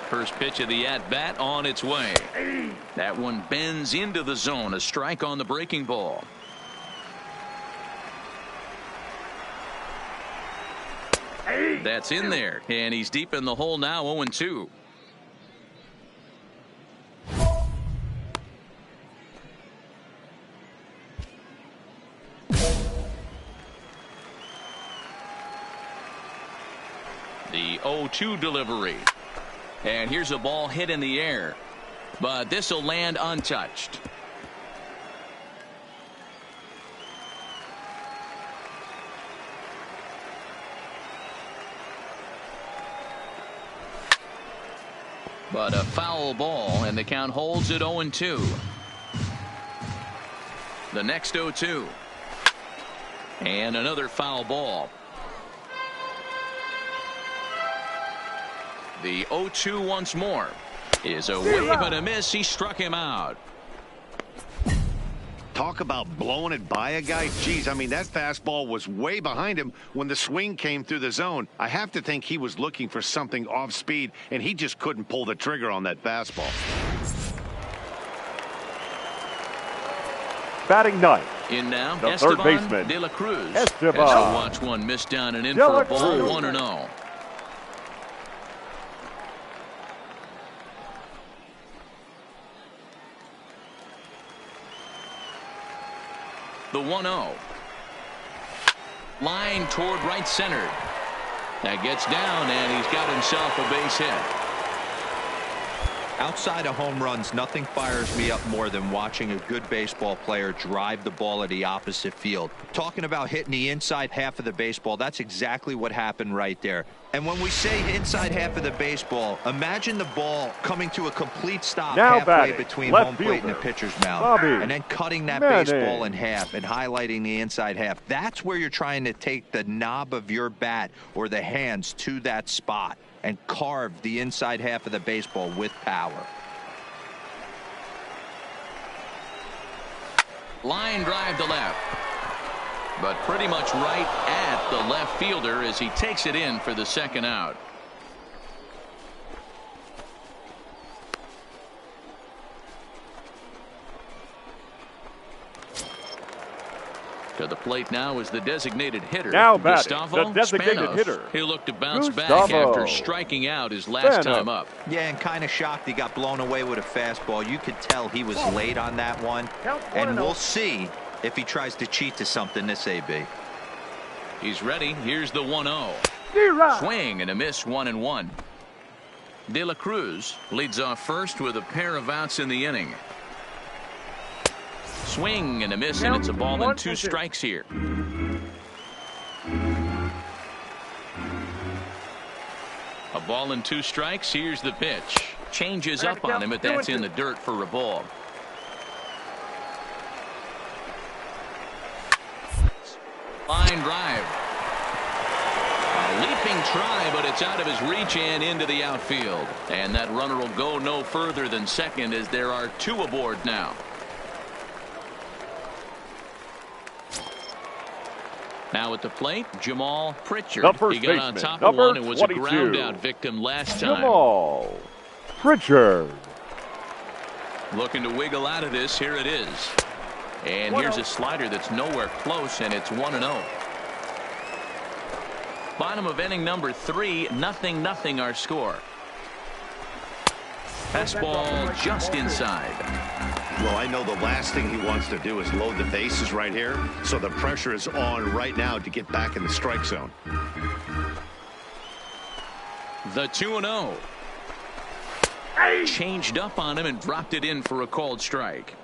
First pitch of the at-bat on its way. That one bends into the zone. A strike on the breaking ball. That's in there, and he's deep in the hole now, 0-2. The 0-2 delivery. And here's a ball hit in the air, but this will land untouched. But a foul ball, and the count holds at 0-2. The next 0-2. And another foul ball. The 0-2 once more is a wave and a miss. He struck him out.
Talk about blowing it by a guy. Geez, I mean, that fastball was way behind him when the swing came through the zone. I have to think he was looking for something off speed, and he just couldn't pull the trigger on that fastball.
Batting ninth.
In now,
the
Esteban
third baseman,
De La Cruz.
Esteban.
As we watch one miss down and in
De
for
La
a ball,
Cruz.
1-0. The 1-0. Line toward right center. That gets down, and he's got himself a base hit.
Outside of home runs, nothing fires me up more than watching a good baseball player drive the ball at the opposite field. Talking about hitting the inside half of the baseball, that's exactly what happened right there. And when we say inside half of the baseball, imagine the ball coming to a complete stop
now
halfway
batting,
between
left
home plate and the
fielder,
pitcher's mound,
Bobby
and then cutting that
Manning.
baseball in half and highlighting the inside half. That's where you're trying to take the knob of your bat or the hands to that spot and carve the inside half of the baseball with power.
Line drive to left. but pretty much right at the left fielder as he takes it in for the second out. To the plate now is the designated hitter.
Now batting,
Gustavo
the designated
Spanos.
hitter.
He'll look to bounce back
Gustavo
after striking out his last time up.
Yeah, and kind of shocked he got blown away with a fastball. You could tell he was late on that one. And we'll see if he tries to cheat to something this AB.
He's ready. Here's the 1-0. Swing and a miss, 1-1. De La Cruz leads off first with a pair of outs in the inning. Swing and a miss, and it's a ball and 2 strikes here. A ball and 2 strikes. Here's the pitch. Changes up on him, but that's in the dirt for a ball. Line drive. A leaping try, but it's out of his reach and into the outfield. And that runner will go no further than second as there are 2 aboard now. Now at the plate, Jamal Pritchard. He got on top of one and was a ground out victim last time.
Jamal Pritchard.
Looking to wiggle out of this. Here it is. And here's a slider that's nowhere close, and it's 1-0. Bottom of inning number 3, 0-0 our score. Fastball just inside.
Well, I know the last thing he wants to do is load the bases right here, so the pressure is on right now to get back in the strike zone.
The 2-0. Changed up on him and dropped it in for a called strike.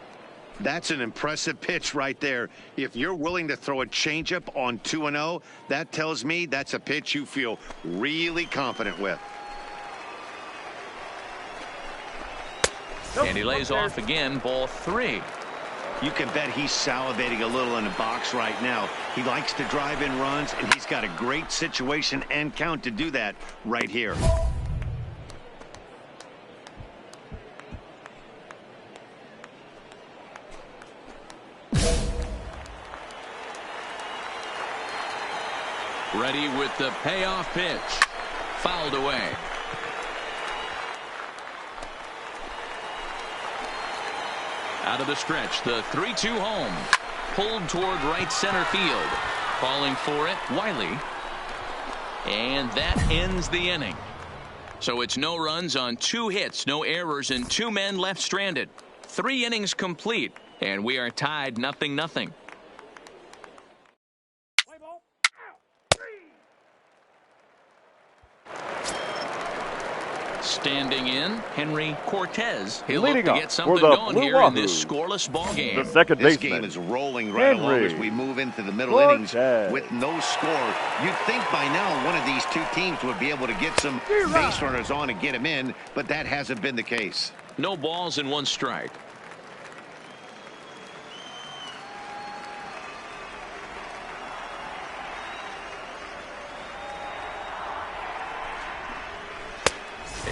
That's an impressive pitch right there. If you're willing to throw a changeup on 2-0, that tells me that's a pitch you feel really confident with.
And he lays off again, ball 3.
You can bet he's salivating a little in the box right now. He likes to drive in runs, and he's got a great situation and count to do that right here.
Ready with the payoff pitch. Fouled away. Out of the stretch, the 3-2 home. Pulled toward right center field. Calling for it, Wiley. And that ends the inning. So it's no runs on 2 hits, no errors, and 2 men left stranded. 3 innings complete, and we are tied 0-0. Standing in, Henry Cortez. He'll look to get something going here in this scoreless ball game.
The second
This
baseman,
game is rolling right along as we move into the middle innings with no score. You'd think by now one of these 2 teams would be able to get some base runners on and get them in, but that hasn't been the case.
No balls and 1 strike.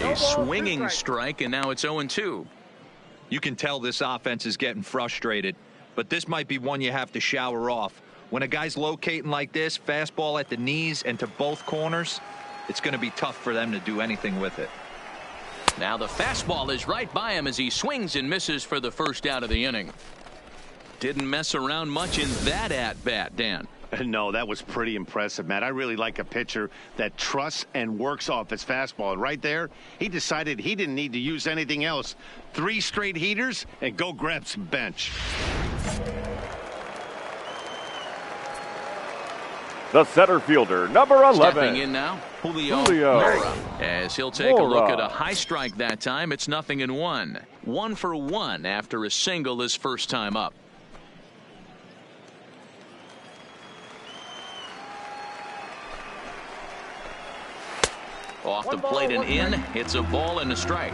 A swinging strike, and now it's 0-2.
You can tell this offense is getting frustrated, but this might be one you have to shower off. When a guy's locating like this, fastball at the knees and to both corners, it's going to be tough for them to do anything with it.
Now the fastball is right by him as he swings and misses for the first out of the inning. Didn't mess around much in that at-bat, Dan.
No, that was pretty impressive, Matt. I really like a pitcher that trusts and works off his fastball. And right there, he decided he didn't need to use anything else. 3 straight heaters and go grab some bench.
the center fielder, number 11.
Stepping in now, Julio Mora, as he'll take a look at a high strike that time. It's 0-1. 1 for 1 after a single his first time up. Off the plate and in. It's a ball and a strike.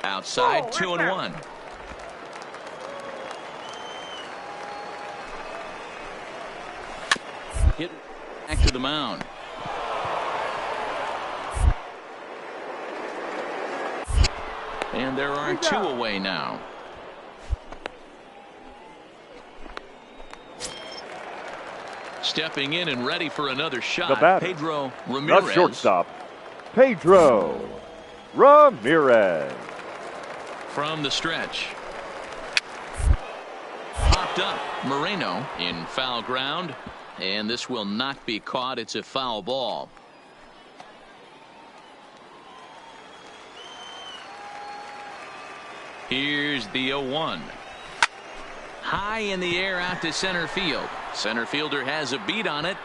Outside, 2-1. Hit back to the mound. And there are two away now. Stepping in and ready for another shot,
the batter,
Pedro Ramirez.
The shortstop, Pedro Ramirez.
From the stretch. Popped up. Moreno in foul ground. And this will not be caught. It's a foul ball. Here's the 0-1. High in the air out to center field. Center fielder has a beat on it.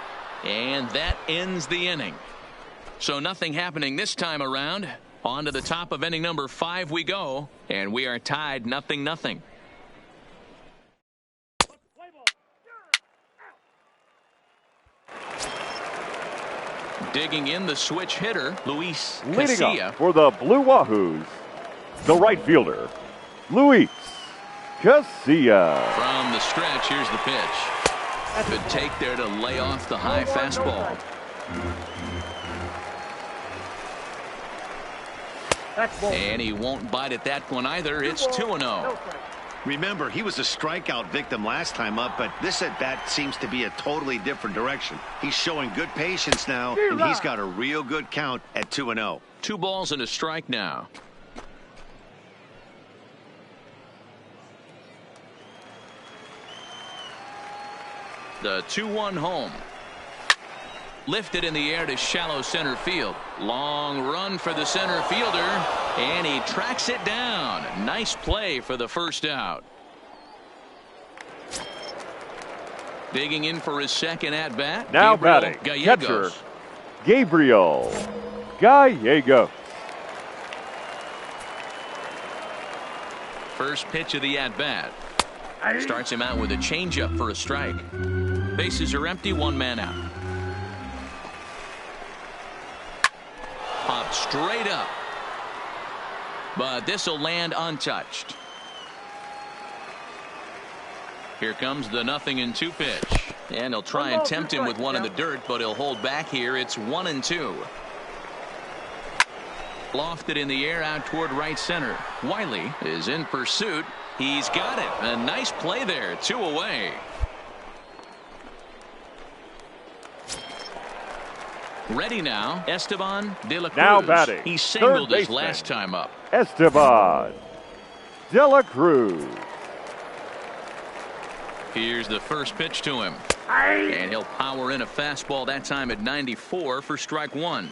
And that ends the inning. So nothing happening this time around. On to the top of inning number 5 we go. And we are tied 0-0. Digging in the switch hitter, Luis
Leading
Casilla.
up for the Blue Wahoos, the right fielder, Luis Casilla.
From the stretch, here's the pitch. Good take there to lay off the high fastball. And he won't bite at that one either. It's 2-0.
Remember, he was a strikeout victim last time up, but this at bat seems to be a totally different direction. He's showing good patience now, and he's got a real good count at 2-0.
2 balls and a strike now. The 2-1 home. Lifted in the air to shallow center field. Long run for the center fielder, and he tracks it down. Nice play for the first out. Digging in for his second at bat.
Now batting, catcher Gabriel Gallegos.
First pitch of the at bat. Starts him out with a changeup for a strike. Bases are empty, 1 man out. Popped straight up. But this will land untouched. Here comes the 0-2 pitch. And he'll try and tempt him with one in the dirt, but he'll hold back here. It's 1-2. Lofted in the air out toward right center. Wiley is in pursuit. He's got it. A nice play there. 2 away. Ready now, Esteban De La Cruz.
Now batting,
he singled his
baseman,
last time up.
Esteban De La Cruz.
Here's the first pitch to him. And he'll power in a fastball that time at 94 for strike 1.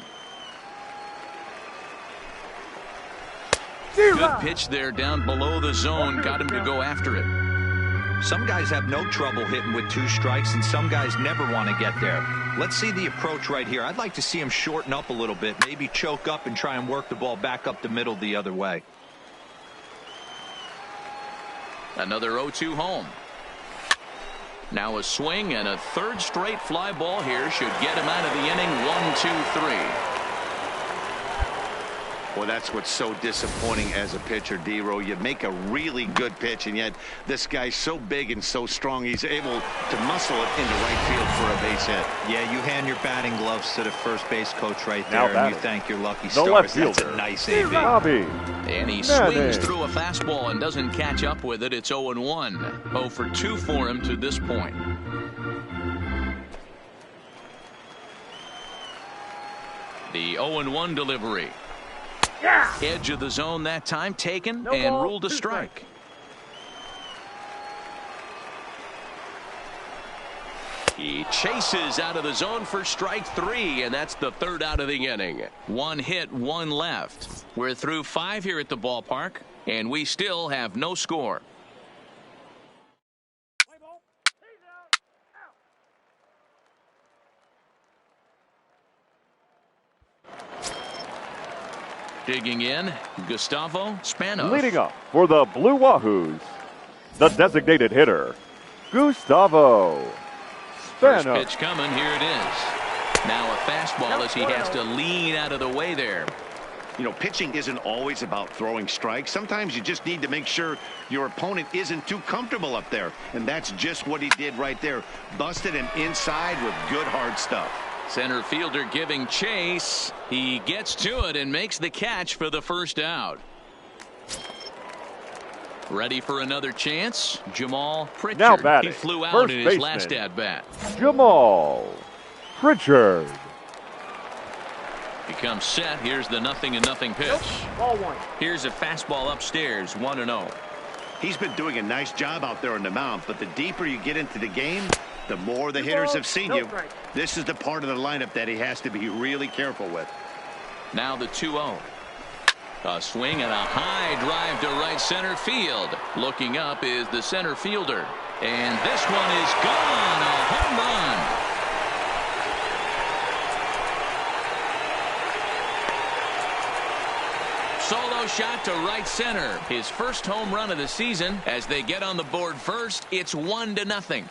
Good pitch there down below the zone. Got him to go after it.
Some guys have no trouble hitting with 2 strikes, and some guys never want to get there. Let's see the approach right here. I'd like to see him shorten up a little bit, maybe choke up and try and work the ball back up the middle the other way.
Another 0-2 home. Now a swing and a third straight fly ball here should get him out of the inning. 1-2-3.
Well, that's what's so disappointing as a pitcher, D-Row. You make a really good pitch, and yet this guy's so big and so strong, he's able to muscle it into right field for a base hit.
Yeah, you hand your batting gloves to the first base coach right there, and you thank your lucky
the left
stars. That's
fielder,
a nice AB.
Bobby
And he swings through a fastball and doesn't catch up with it. It's 0-1. 0 for 2 for him to this point. The 0-1 delivery. Edge of the zone that time taken and ruled a strike. He chases out of the zone for strike 3, and that's the 3rd out of the inning. 1 hit, 1 left. We're through 5 here at the ballpark, and we still have no score. Digging in, Gustavo Spanos.
Leading up for the Blue Wahoos, the designated hitter, Gustavo
First
Spanos.
pitch coming, here it is. Now a fastball as he has to lean out of the way there.
You know, pitching isn't always about throwing strikes. Sometimes you just need to make sure your opponent isn't too comfortable up there. And that's just what he did right there. Busted him inside with good hard stuff.
Center fielder giving chase. He gets to it and makes the catch for the first out. Ready for another chance? Jamal Pritchard.
Now batting,
he flew out
first
in his
baseman,
last at-bat.
Jamal Pritchard.
He comes set. Here's the 0-0 pitch.
Ball one.
Here's a fastball upstairs, 1-0.
He's been doing a nice job out there on the mound, but the deeper you get into the game, the more the hitters have seen you. This is the part of the lineup that he has to be really careful with.
Now the 2-0. A swing and a high drive to right center field. Looking up is the center fielder. And this one is gone. A home run. Solo shot to right center. His first home run of the season. As they get on the board first, it's 1-0.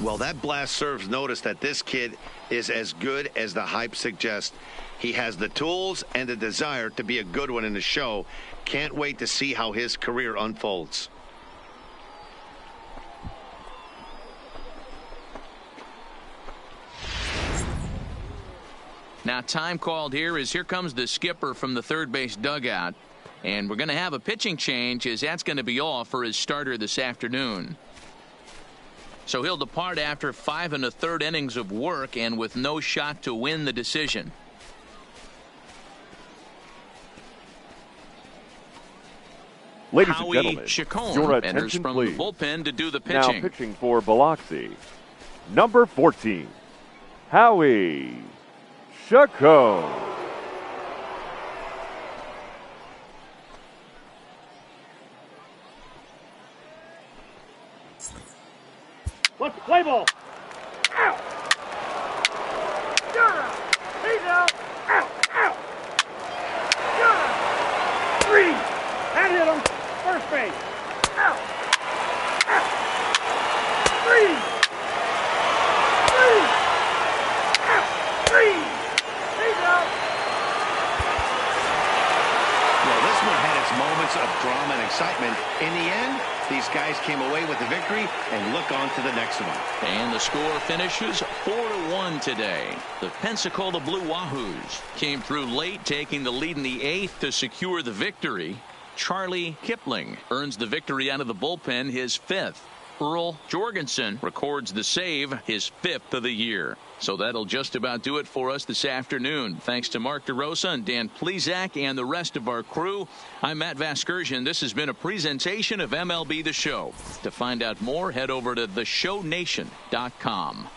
Well, that blast serves notice that this kid is as good as the hype suggests. He has the tools and the desire to be a good one in the show. Can't wait to see how his career unfolds.
Now time called here comes the skipper from the third base dugout. And we're going to have a pitching change as that's going to be all for his starter this afternoon. So he'll depart after 5 1/3 innings of work and with no shot to win the decision.
Ladies
Howie
and gentlemen,
Chacon
your
enters
attention
from
please.
the bullpen to do the
Now
pitching.
pitching for Beloxi, number 14, Howie Chacon.
Let's play ball. Out. You're out. He's out. Out. Out. You're out. 3. That hit him. First base. Out. Out. 3. 3. Out. 3. He's out.
Well, this one had its moments of drama and excitement. In the end, these guys came away with the victory and look on to the next one.
And the score finishes 4-1 today. The Pensacola Blue Wahoos came through late, taking the lead in the 8th to secure the victory. Charlie Kipling earns the victory out of the bullpen, his 5th. Earl Jorgensen records the save, his 5th of the year. So that'll just about do it for us this afternoon. Thanks to Mark DeRosa and Dan Plezak and the rest of our crew. I'm Matt Vasgersian. This has been a presentation of MLB The Show. To find out more, head over to theshownation.com.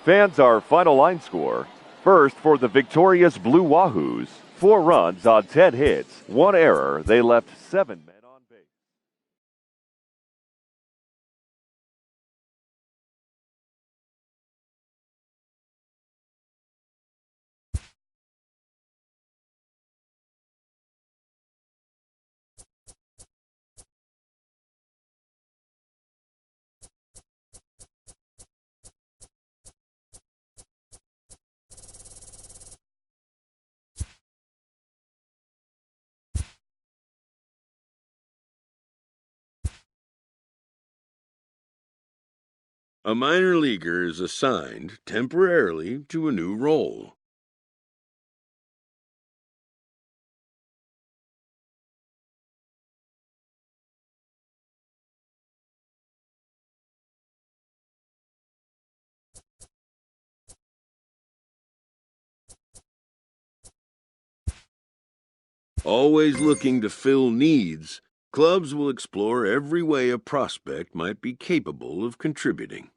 Fans, our final line score. First for the victorious Blue Wahoos, 4 runs on 10 hits, 1 error. They left 7 men on base.
A minor leaguer is assigned temporarily to a new role. Always looking to fill needs, clubs will explore every way a prospect might be capable of contributing.